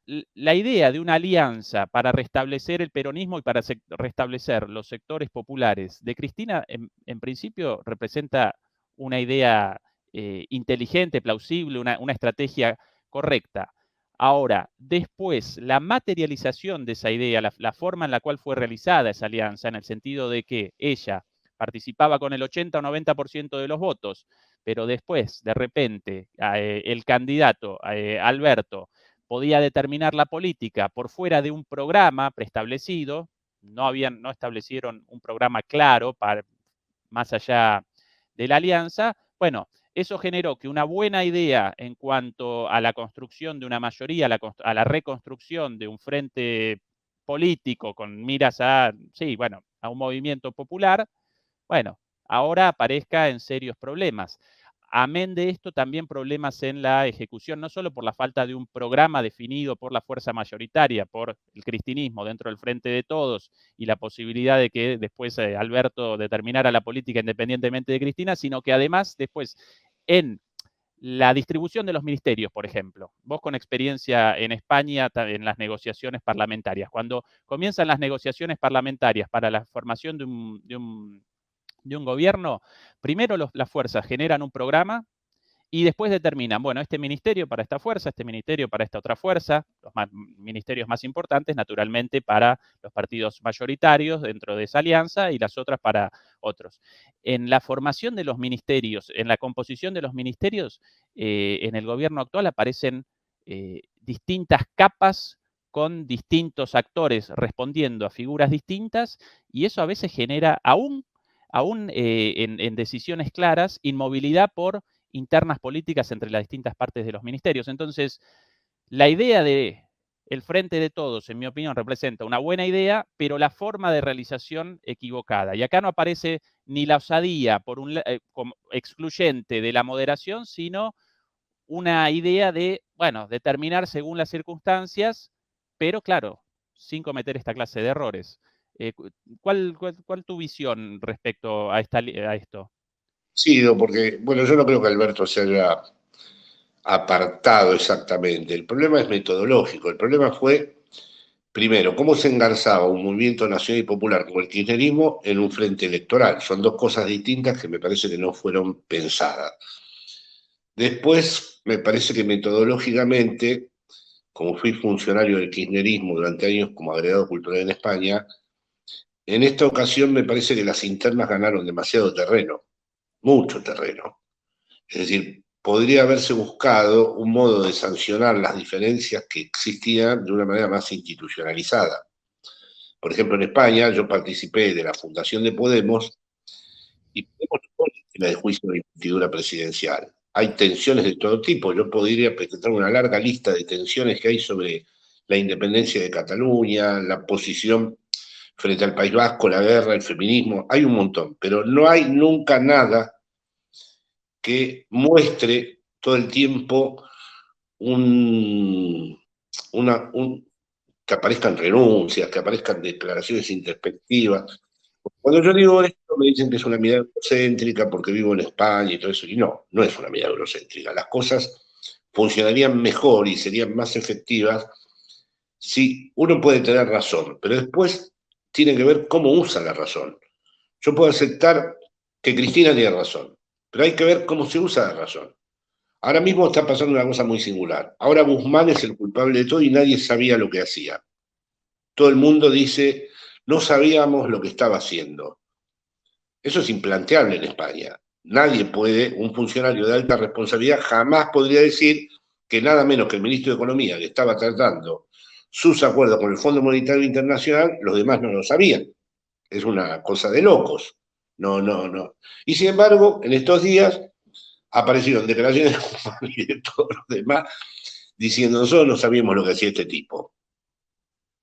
idea de una alianza para restablecer el peronismo y para restablecer los sectores populares de Cristina, en principio representa una idea inteligente, plausible, una estrategia correcta. Ahora, después, la materialización de esa idea, la forma en la cual fue realizada esa alianza, en el sentido de que ella participaba con el 80 o 90% de los votos, pero después, de repente, el candidato, Alberto, podía determinar la política por fuera de un programa preestablecido, no establecieron un programa claro para, más allá de la alianza. Bueno, eso generó que una buena idea en cuanto a la construcción de una mayoría, a la reconstrucción de un frente político con miras sí, bueno, a un movimiento popular, bueno, ahora aparezca en serios problemas. Amén de esto, también problemas en la ejecución, no solo por la falta de un programa definido por la fuerza mayoritaria, por el cristinismo dentro del Frente de Todos y la posibilidad de que después Alberto determinara la política independientemente de Cristina, sino que además después en la distribución de los ministerios, por ejemplo. Vos con experiencia en España en las negociaciones parlamentarias. Cuando comienzan las negociaciones parlamentarias para la formación de un gobierno, primero las fuerzas generan un programa y después determinan, bueno, este ministerio para esta fuerza, este ministerio para esta otra fuerza, los ministerios más importantes, naturalmente, para los partidos mayoritarios dentro de esa alianza y las otras para otros. En la formación de los ministerios, en la composición de los ministerios, en el gobierno actual aparecen distintas capas con distintos actores respondiendo a figuras distintas y eso a veces genera, aún en decisiones claras, inmovilidad por internas políticas entre las distintas partes de los ministerios. Entonces, la idea de el Frente de Todos, en mi opinión, representa una buena idea, pero la forma de realización equivocada. Y acá no aparece ni la osadía como excluyente de la moderación, sino una idea de, bueno, determinar según las circunstancias, pero claro, sin cometer esta clase de errores. ¿Cuál tu visión respecto a esto? Sí, porque, bueno, yo no creo que Alberto se haya apartado exactamente. El problema es metodológico. El problema fue, primero, cómo se engarzaba un movimiento nacional y popular como el kirchnerismo en un frente electoral. Son dos cosas distintas que me parece que no fueron pensadas. Después, me parece que metodológicamente, como fui funcionario del kirchnerismo durante años como agregado cultural en España, en esta ocasión me parece que las internas ganaron demasiado terreno, mucho terreno. Es decir, podría haberse buscado un modo de sancionar las diferencias que existían de una manera más institucionalizada. Por ejemplo, en España yo participé de la fundación de Podemos y Podemos no pone en tela de juicio la investidura presidencial. Hay tensiones de todo tipo. Yo podría presentar una larga lista de tensiones que hay sobre la independencia de Cataluña, la posición frente al País Vasco, la guerra, el feminismo. Hay un montón, pero no hay nunca nada que muestre todo el tiempo que aparezcan renuncias, que aparezcan declaraciones introspectivas. Cuando yo digo esto me dicen que es una mirada eurocéntrica porque vivo en España y todo eso, y no, no es una mirada eurocéntrica. Las cosas funcionarían mejor y serían más efectivas si uno puede tener razón, pero después tiene que ver cómo usa la razón. Yo puedo aceptar que Cristina tiene razón, pero hay que ver cómo se usa la razón. Ahora mismo está pasando una cosa muy singular. Ahora Guzmán es el culpable de todo y nadie sabía lo que hacía. Todo el mundo dice, no sabíamos lo que estaba haciendo. Eso es implanteable en España. Nadie puede, un funcionario de alta responsabilidad jamás podría decir que nada menos que el ministro de Economía, que estaba tratando sus acuerdos con el Fondo Monetario Internacional, los demás no lo sabían. Es una cosa de locos. No, no, no. Y sin embargo, en estos días aparecieron declaraciones y de todos los demás diciendo nosotros no sabíamos lo que hacía este tipo.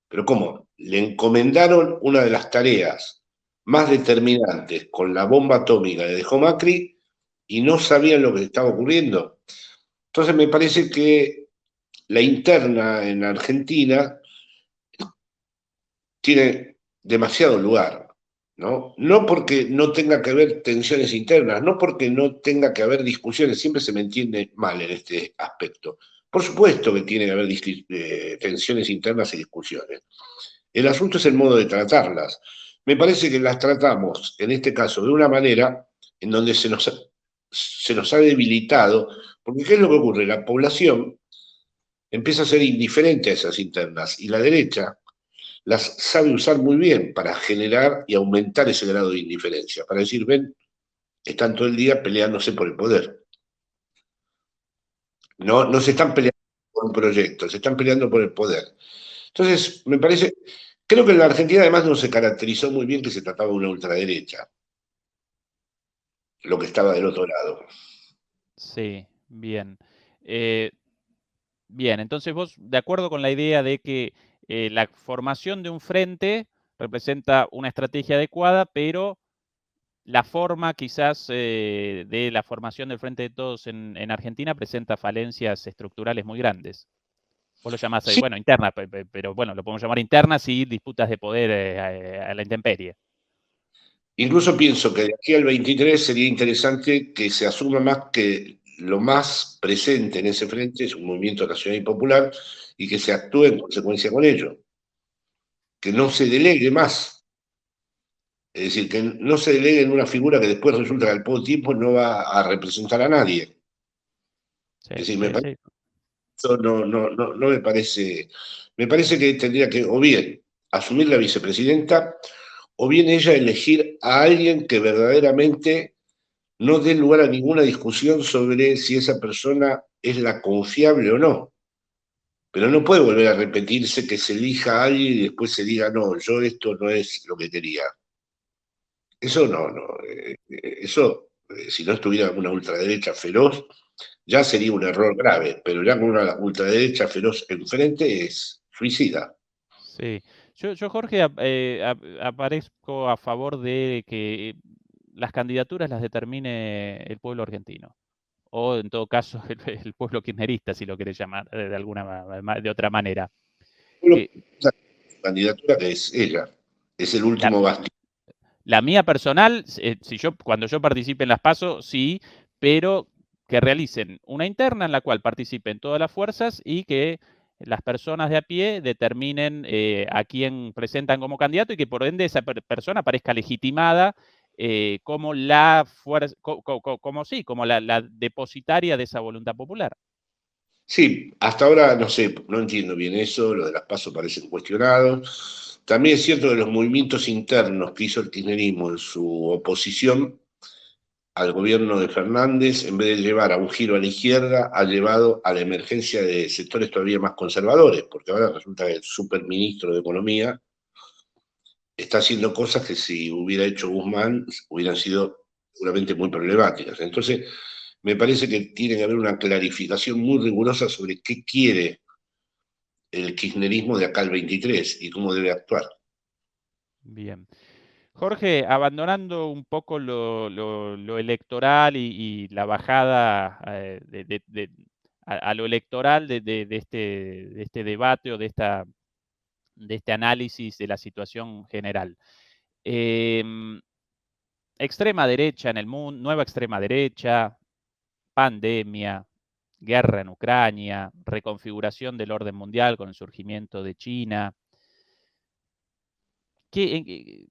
Pero ¿cómo? Le encomendaron una de las tareas más determinantes con la bomba atómica que dejó Macri y no sabían lo que estaba ocurriendo. Entonces me parece que la interna en Argentina tiene demasiado lugar. ¿no? No porque no tenga que haber tensiones internas, no porque no tenga que haber discusiones, siempre se me entiende mal en este aspecto. Por supuesto que tiene que haber tensiones internas y discusiones. El asunto es el modo de tratarlas. Me parece que las tratamos, en este caso, de una manera en donde se nos ha debilitado, porque ¿qué es lo que ocurre? La población empieza a ser indiferente a esas internas y la derecha las sabe usar muy bien para generar y aumentar ese grado de indiferencia, para decir, ven, están todo el día peleándose por el poder. No se están peleando por un proyecto, se están peleando por el poder. Entonces, me parece, creo que en la Argentina además no se caracterizó muy bien que se trataba de una ultraderecha, lo que estaba del otro lado. Sí, bien. Eh, Bien, entonces vos, de acuerdo con la idea de que la formación de un frente representa una estrategia adecuada, pero la forma quizás de la formación del Frente de Todos en Argentina presenta falencias estructurales muy grandes. Vos lo llamás, Sí, bueno, internas, pero bueno, lo podemos llamar internas y disputas de poder a la intemperie. incluso pienso que de aquí al 23 sería interesante que se asuma más que lo más presente en ese frente es un movimiento nacional y popular y que se actúe en consecuencia con ello, que no se delegue más. Es decir, que no se delegue en una figura que después resulta que al poco tiempo no va a representar a nadie. Sí, Es decir, sí, sí. eso no me parece que tendría que o bien asumir la vicepresidenta o bien ella elegir a alguien que verdaderamente no dé lugar a ninguna discusión sobre si esa persona es la confiable o no. Pero no puede volver a repetirse que se elija a alguien y después se diga, no, yo esto no es lo que quería. Eso eso, si no estuviera una ultraderecha feroz, ya sería un error grave, pero ya con una ultraderecha feroz enfrente es suicida. Sí. Yo Jorge, aparezco a favor de que las candidaturas las determine el pueblo argentino. O en todo caso el pueblo kirchnerista, si lo querés llamar de otra manera. Solo Que esa candidatura que es ella, es el la, último bastión. la mía personal, si cuando yo participe en las PASO, sí, pero que realicen una interna en la cual participen todas las fuerzas y que las personas de a pie determinen a quién presentan como candidato y que por ende esa persona parezca legitimada como la fuerza, como la depositaria de esa voluntad popular. Sí, hasta ahora no sé, no entiendo bien eso, lo de las pasos parecen cuestionados. También es cierto que los movimientos internos que hizo el kirchnerismo en su oposición al gobierno de Fernández, en vez de llevar a un giro a la izquierda, ha llevado a la emergencia de sectores todavía más conservadores, porque ahora resulta que el superministro de Economía está haciendo cosas que si hubiera hecho Guzmán hubieran sido seguramente muy problemáticas. Entonces, me parece que tiene que haber una clarificación muy rigurosa sobre qué quiere el kirchnerismo de acá al 23 y cómo debe actuar. Bien. Jorge, abandonando un poco lo electoral y la bajada a lo electoral de este debate o de este análisis de la situación general. Extrema derecha en el mundo, nueva extrema derecha, pandemia, guerra en Ucrania, reconfiguración del orden mundial con el surgimiento de China. ¿Qué,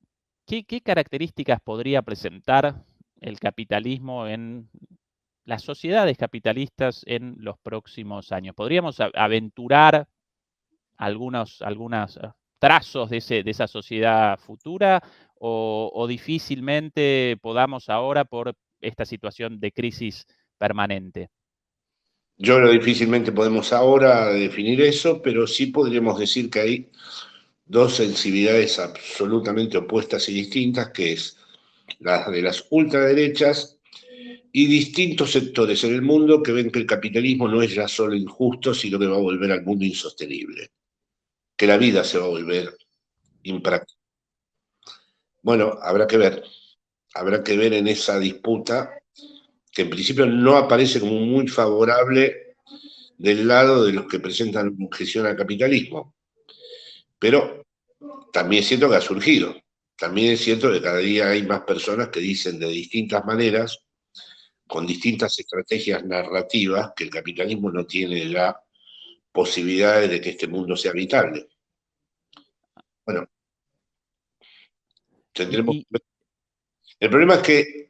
qué características podría presentar el capitalismo en las sociedades capitalistas en los próximos años? ¿Podríamos aventurar algunos trazos de esa sociedad futura o difícilmente podamos ahora por esta situación de crisis permanente? Yo creo difícilmente podemos ahora definir eso, pero sí podríamos decir que hay dos sensibilidades absolutamente opuestas y distintas, que es la de las ultraderechas y distintos sectores en el mundo que ven que el capitalismo no es ya solo injusto, sino que va a volver al mundo insostenible, que la vida se va a volver impráctica. Bueno, habrá que ver en esa disputa, que en principio no aparece como muy favorable del lado de los que presentan objeción al capitalismo, pero también siento que ha surgido. también es cierto que cada día hay más personas que dicen de distintas maneras, con distintas estrategias narrativas, que el capitalismo no tiene ya posibilidades de que este mundo sea habitable. Bueno, tendremos. Y, El problema es que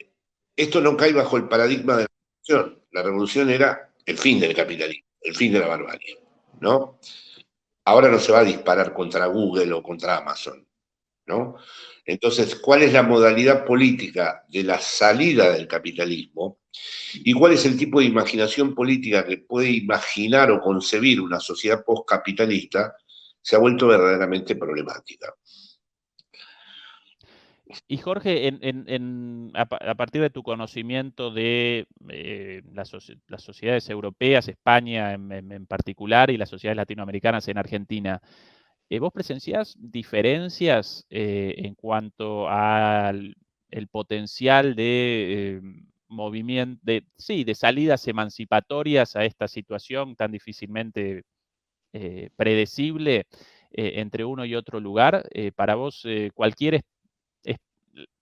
esto no cae bajo el paradigma de la revolución. La revolución era el fin del capitalismo, el fin de la barbarie, ¿no? Ahora no se va a disparar contra Google o contra Amazon, ¿no? Entonces, ¿cuál es la modalidad política de la salida del capitalismo? ¿Y cuál es el tipo de imaginación política que puede imaginar o concebir una sociedad postcapitalista? Se ha vuelto verdaderamente problemática. Y Jorge, a partir de tu conocimiento de las sociedades europeas, España en particular, y las sociedades latinoamericanas en Argentina, ¿vos presenciás diferencias en cuanto al el potencial de movimiento, sí, de salidas emancipatorias a esta situación tan difícilmente predecible entre uno y otro lugar? Para vos, es-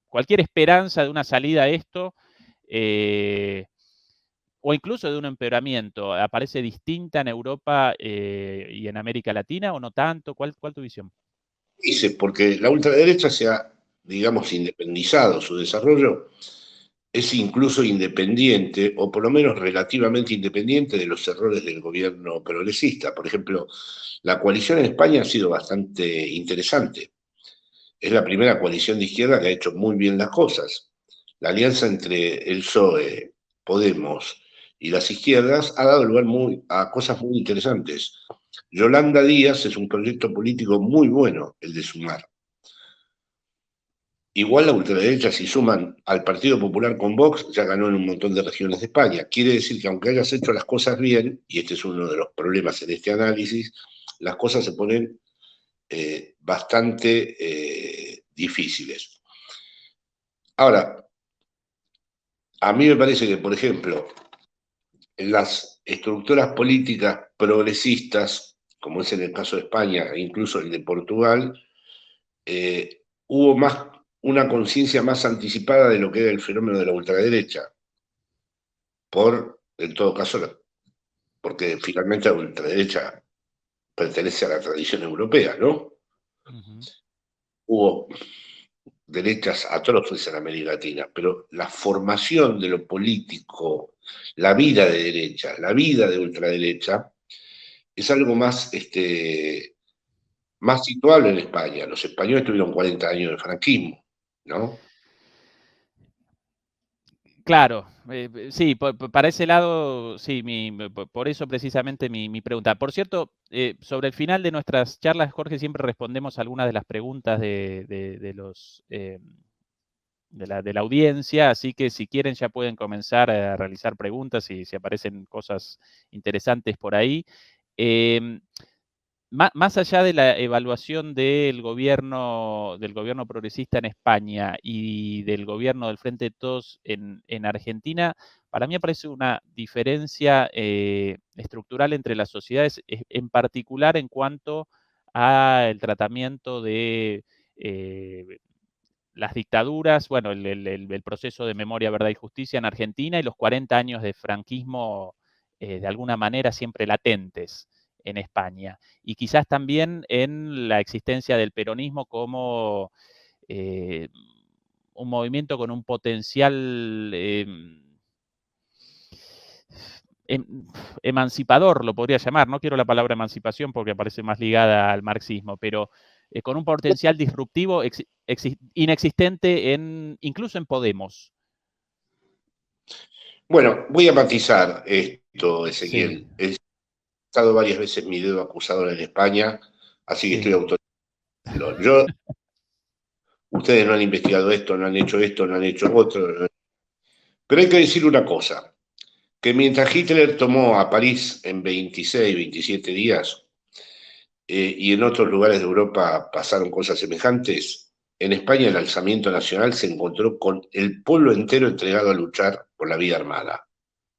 cualquier esperanza de una salida a esto, o incluso de un empeoramiento, ¿aparece distinta en Europa y en América Latina o no tanto? ¿Cuál tu visión? Dice, porque la ultraderecha se ha, digamos, independizado, su desarrollo es incluso independiente, o por lo menos relativamente independiente de los errores del gobierno progresista. Por ejemplo, la coalición en España ha sido bastante interesante. Es la primera coalición de izquierda que ha hecho muy bien las cosas. La alianza entre el PSOE, Podemos y las izquierdas ha dado lugar a cosas muy interesantes. Yolanda Díaz es un proyecto político muy bueno, el de Sumar. Igual la ultraderecha, si suman al Partido Popular con Vox, ya ganó en un montón de regiones de España. Quiere decir que aunque hayas hecho las cosas bien, y este es uno de los problemas en este análisis, las cosas se ponen bastante difíciles. Ahora, a mí me parece que, por ejemplo, en las estructuras políticas progresistas, como es en el caso de España e incluso el de Portugal, hubo más una conciencia más anticipada de lo que era el fenómeno de la ultraderecha, en todo caso, porque finalmente la ultraderecha pertenece a la tradición europea, ¿no? Ujú. Hubo derechas atroces en América Latina, pero la formación de lo político, la vida de derecha, la vida de ultraderecha, es algo más situable en España. Los españoles tuvieron 40 años de franquismo, ¿no? Claro, sí, para ese lado, sí, por eso precisamente mi pregunta. Por cierto, sobre el final de nuestras charlas, Jorge, siempre respondemos algunas de las preguntas de los de la audiencia, así que si quieren ya pueden comenzar a realizar preguntas y si aparecen cosas interesantes por ahí. Eh, Más allá de la evaluación del gobierno progresista en España y del gobierno del Frente de Todos en Argentina, para mí aparece una diferencia estructural entre las sociedades, en particular en cuanto al tratamiento de las dictaduras, bueno, el proceso de memoria, verdad y justicia en Argentina y los 40 años de franquismo de alguna manera siempre latentes en España. Y quizás también en la existencia del peronismo como eh, un movimiento con un potencial emancipador, lo podría llamar. No quiero la palabra emancipación porque parece más ligada al marxismo, pero con un potencial disruptivo inexistente incluso en Podemos. Bueno, voy a matizar esto, Sí, Ezequiel. He estado varias veces mi dedo acusador en España, así que estoy sí. autorizado. Ustedes no han investigado esto, no han hecho esto, no han hecho otro. Pero hay que decir una cosa, que mientras Hitler tomó a París en 26, 27 días, y en otros lugares de Europa pasaron cosas semejantes, en España el alzamiento nacional se encontró con el pueblo entero entregado a luchar por la vida armada.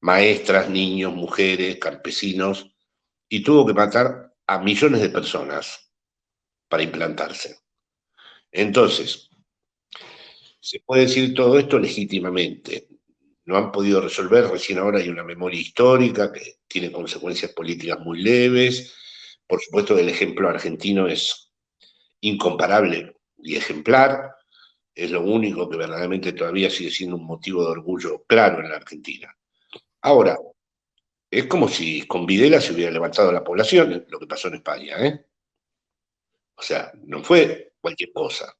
Maestras, niños, mujeres, campesinos, y tuvo que matar a millones de personas para implantarse. Entonces, Se puede decir todo esto legítimamente. No han podido resolver, recién ahora hay una memoria histórica que tiene consecuencias políticas muy leves. Por supuesto, el ejemplo argentino es incomparable y ejemplar. Es lo único que verdaderamente todavía sigue siendo un motivo de orgullo claro en la Argentina. Ahora, es como si con Videla se hubiera levantado la población, lo que pasó en España, ¿eh? O sea, no fue cualquier cosa.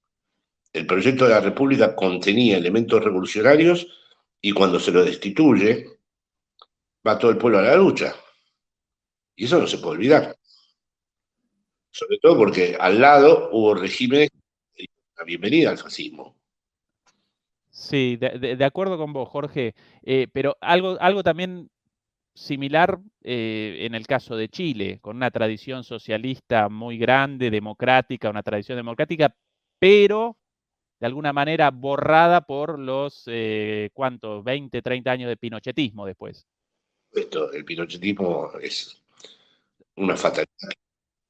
El proyecto de la República contenía elementos revolucionarios y cuando se lo destituye, va todo el pueblo a la lucha. Y eso no se puede olvidar. Sobre todo porque al lado hubo regímenes que dieron la bienvenida al fascismo. Sí, de acuerdo con vos, Jorge, pero algo también similar en el caso de Chile, con una tradición socialista muy grande, democrática, una tradición democrática, pero de alguna manera borrada por los, ¿cuántos? 20, 30 años de pinochetismo después. El pinochetismo es una fatalidad que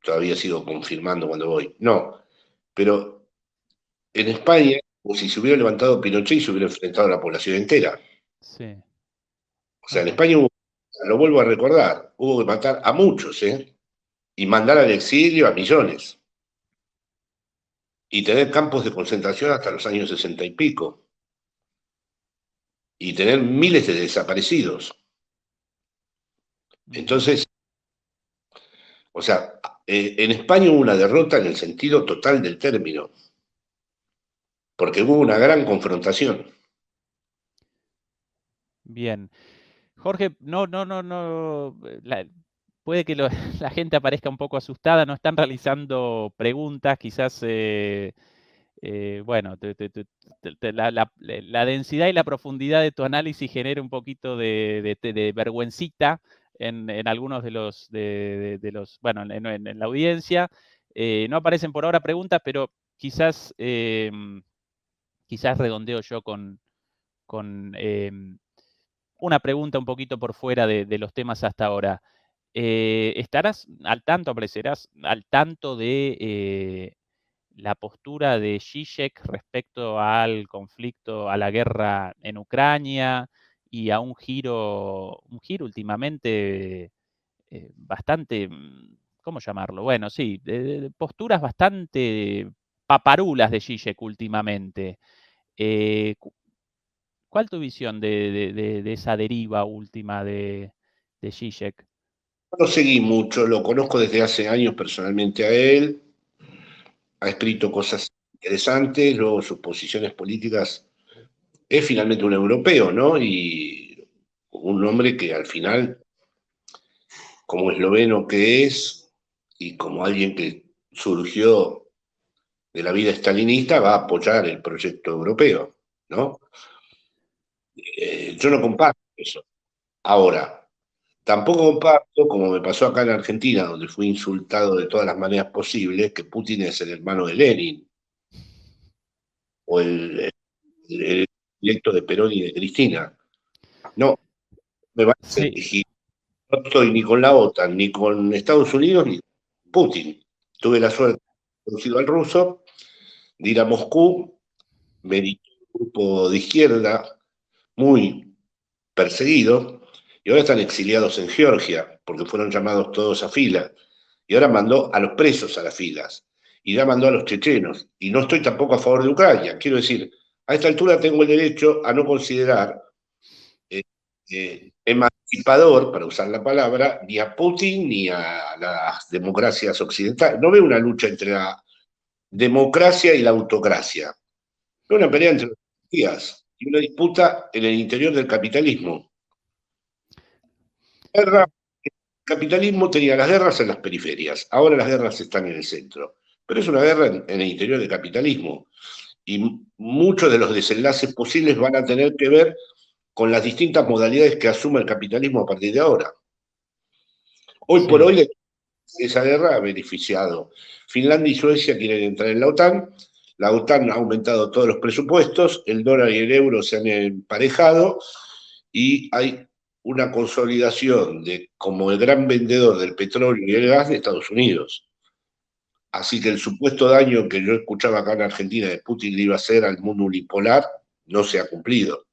todavía sigo confirmando cuando voy. No, pero en España, como si se hubiera levantado Pinochet y se hubiera enfrentado a la población entera. Sí. O sea, en Ajá. España hubo, lo vuelvo a recordar, hubo que matar a muchos, ¿eh? Y mandar al exilio a millones. Y tener campos de concentración hasta los años 60 y pico. Y tener miles de desaparecidos. Ujú. Entonces, o sea, en España hubo una derrota en el sentido total del término, porque hubo una gran confrontación. Bien. Jorge, no, puede que la gente aparezca un poco asustada, no están realizando preguntas, quizás, bueno, la densidad y la profundidad de tu análisis genera un poquito de vergüencita en algunos de los, bueno, en la audiencia. No aparecen por ahora preguntas, pero quizás, quizás redondeo yo con una pregunta un poquito por fuera de los temas hasta ahora. ¿Estarás al tanto, aparecerás al tanto de la postura de Zizek respecto al conflicto, a la guerra en Ucrania y a un giro últimamente bastante, ¿cómo llamarlo? Bueno, sí, de posturas bastante paparulas de Zizek últimamente. Eh, ¿Cuál es tu visión de esa deriva última de Zizek? No lo seguí mucho, lo conozco desde hace años personalmente a él, ha escrito cosas interesantes, luego sus posiciones políticas, es finalmente un europeo, ¿no? Y un hombre que al final, como esloveno que es, y como alguien que surgió de la vida stalinista, va a apoyar el proyecto europeo, ¿no? Yo no comparto eso. Ahora, tampoco comparto, como me pasó acá en Argentina, donde fui insultado de todas las maneras posibles, que Putin es el hermano de Lenin, o el directo de Perón y de Cristina. No, me parece Sí, que no estoy ni con la OTAN, ni con Estados Unidos, ni con Putin. Tuve la suerte de haber conocido al ruso, de ir a Moscú, me di un grupo de izquierda muy perseguido, y ahora están exiliados en Georgia, porque fueron llamados todos a fila, y ahora mandó a los presos a las filas, y ya mandó a los chechenos, y no estoy tampoco a favor de Ucrania. Quiero decir, a esta altura tengo el derecho a no considerar emancipador, para usar la palabra, ni a Putin ni a las democracias occidentales. No veo una lucha entre la democracia y la autocracia. Veo una pelea entre las ideologías y una disputa en el interior del capitalismo. Guerra, el capitalismo tenía las guerras en las periferias, ahora las guerras están en el centro. Pero es una guerra en el interior del capitalismo. Y muchos de los desenlaces posibles van a tener que ver con las distintas modalidades que asume el capitalismo a partir de ahora. Hoy por sí, hoy esa guerra ha beneficiado. Finlandia y Suecia quieren entrar en la OTAN ha aumentado todos los presupuestos, el dólar y el euro se han emparejado y hay una consolidación de como el gran vendedor del petróleo y el gas de Estados Unidos. Así que el supuesto daño que yo escuchaba acá en Argentina de Putin le iba a hacer al mundo unipolar no se ha cumplido.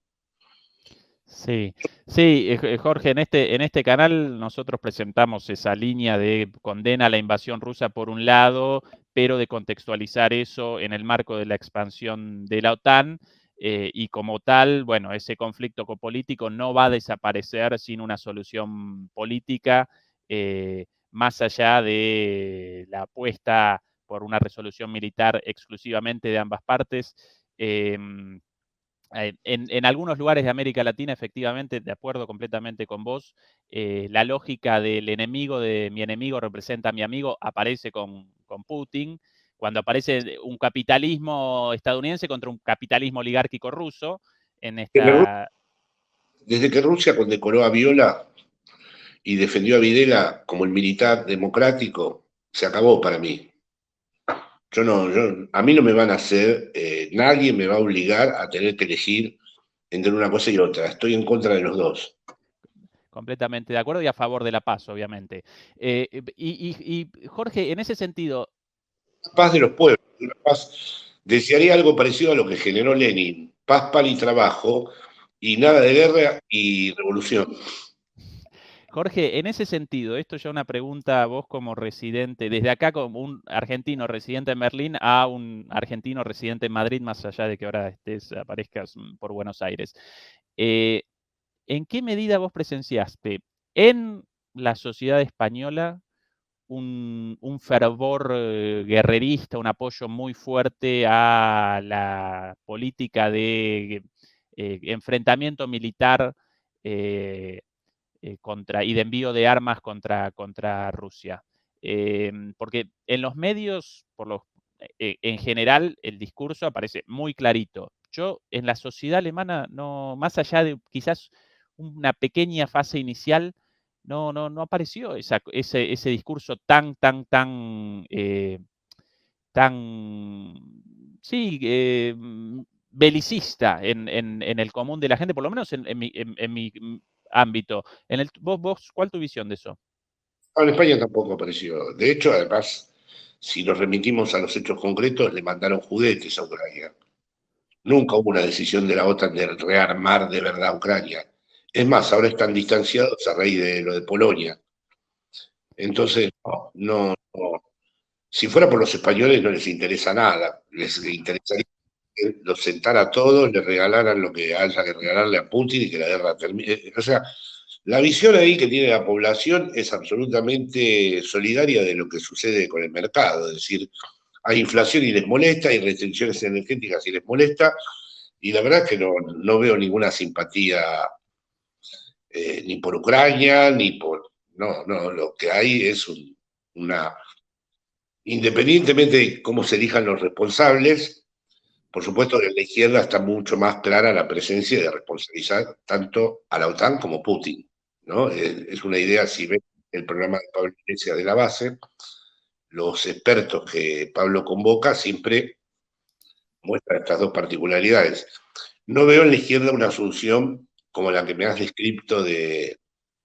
Sí, sí, Jorge, en este canal nosotros presentamos esa línea de condena a la invasión rusa por un lado, pero de contextualizar eso en el marco de la expansión de la OTAN, y como tal, bueno, ese conflicto político no va a desaparecer sin una solución política, más allá de la apuesta por una resolución militar exclusivamente de ambas partes. En algunos lugares de América Latina, efectivamente, de acuerdo completamente con vos, la lógica del enemigo de mi enemigo representa a mi amigo aparece con Putin, cuando aparece un capitalismo estadounidense contra un capitalismo oligárquico ruso, en esta... Desde que Rusia condecoró a Viola y defendió a Videla como el militar democrático, se acabó para mí. A mí no me van a hacer, nadie me va a obligar a tener que elegir entre una cosa y otra. Estoy en contra de los dos. Completamente de acuerdo y a favor de la paz, obviamente. Y Jorge, en ese sentido, La paz de los pueblos, una paz, desearía algo parecido a lo que generó Lenin, paz, pan y trabajo, y nada de guerra y revolución. Jorge, en ese sentido, esto ya una pregunta a vos como residente, desde acá como un argentino residente en Berlín a un argentino residente en Madrid, más allá de que ahora aparezcas por Buenos Aires. Eh, ¿En qué medida vos presenciaste en la sociedad española un fervor guerrerista, un apoyo muy fuerte a la política de enfrentamiento militar eh, y de envío de armas contra Rusia? Porque en los medios, en general, el discurso aparece muy clarito. Yo en la sociedad alemana, no, más allá de quizás una pequeña fase inicial, no apareció ese discurso tan, sí, belicista en el común de la gente, por lo menos en mi ámbito. ¿Cuál es tu visión de eso? En España tampoco apareció. De hecho, además, si nos remitimos a los hechos concretos, le mandaron juguetes a Ucrania. Nunca hubo una decisión de la OTAN de rearmar de verdad a Ucrania. Es más, ahora están distanciados a raíz de lo de Polonia. Entonces, no. Si fuera por los españoles no les interesa nada. Les interesaría que los sentara a todos, les regalaran lo que haya que regalarle a Putin y que la guerra termine. O sea, la visión ahí que tiene la población es absolutamente solidaria de lo que sucede con el mercado. Es decir, hay inflación y les molesta, hay restricciones energéticas y les molesta, y la verdad es que no veo ninguna simpatía ni por Ucrania, ni por... No, lo que hay es una... Independientemente de cómo se elijan los responsables, por supuesto que en la izquierda está mucho más clara la presencia de responsabilizar tanto a la OTAN como Putin, ¿no? Es una idea, si ven el programa de Pablo Iglesias de la base, los expertos que Pablo convoca siempre muestran estas dos particularidades. No veo en la izquierda una solución como la que me has descrito de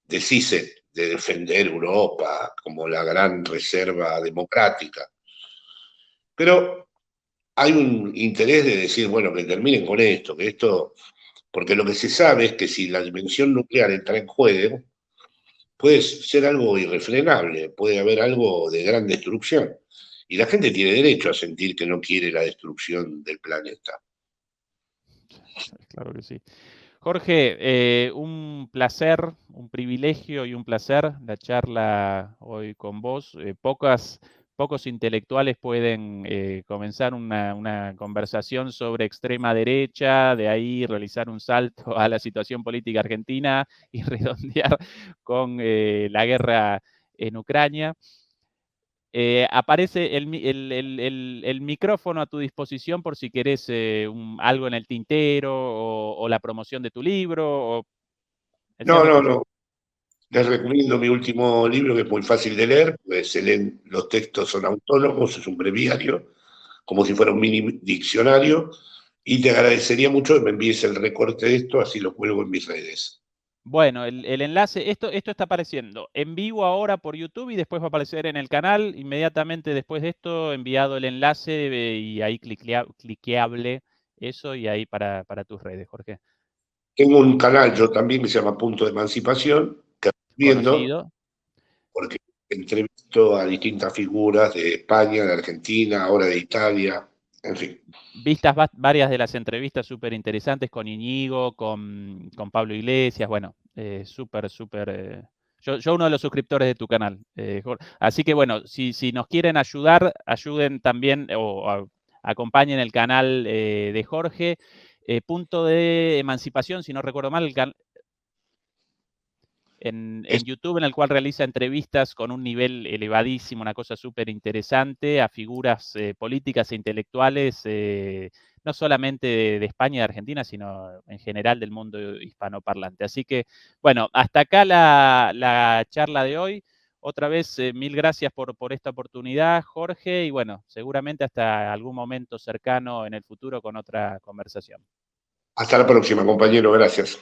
CISE, de defender Europa como la gran reserva democrática. Pero hay un interés de decir, bueno, que terminen con esto, porque lo que se sabe es que si la dimensión nuclear entra en juego, puede ser algo irrefrenable, puede haber algo de gran destrucción. Y la gente tiene derecho a sentir que no quiere la destrucción del planeta. Claro que sí. Jorge, un placer, un privilegio y un placer la charla hoy con vos. Pocos intelectuales pueden comenzar una conversación sobre extrema derecha, de ahí realizar un salto a la situación política argentina y redondear con la guerra en Ucrania. Aparece el micrófono a tu disposición por si querés algo en el tintero o la promoción de tu libro. El No, cierre es no, tuyo. no. Les recomiendo mi último libro, que es muy fácil de leer, pues se leen, los textos son autónomos, es un breviario, como si fuera un mini diccionario, y te agradecería mucho que me envíes el recorte de esto, así lo cuelgo en mis redes. Bueno, el enlace, esto está apareciendo en vivo ahora por YouTube y después va a aparecer en el canal. Inmediatamente después de esto, enviado el enlace y ahí cliqueable eso y ahí para tus redes, Jorge. Tengo un canal yo también que se llama Punto de Emancipación, que viendo, Conocido. porque entrevisto a distintas figuras de España, de Argentina, ahora de Italia, en fin. Vistas varias de las entrevistas súper interesantes con Iñigo, con Pablo Iglesias, bueno, súper. Yo uno de los suscriptores de tu canal. Así que bueno, si nos quieren ayudar, ayuden también o acompañen el canal de Jorge. Punto de Emancipación, si no recuerdo mal, en YouTube, en el cual realiza entrevistas con un nivel elevadísimo, una cosa súper interesante, a figuras políticas e intelectuales, no solamente de España y de Argentina, sino en general del mundo hispanoparlante. Así que, bueno, hasta acá la charla de hoy. Otra vez, mil gracias por esta oportunidad, Jorge, y bueno, seguramente hasta algún momento cercano en el futuro con otra conversación. Hasta la próxima, compañero, gracias.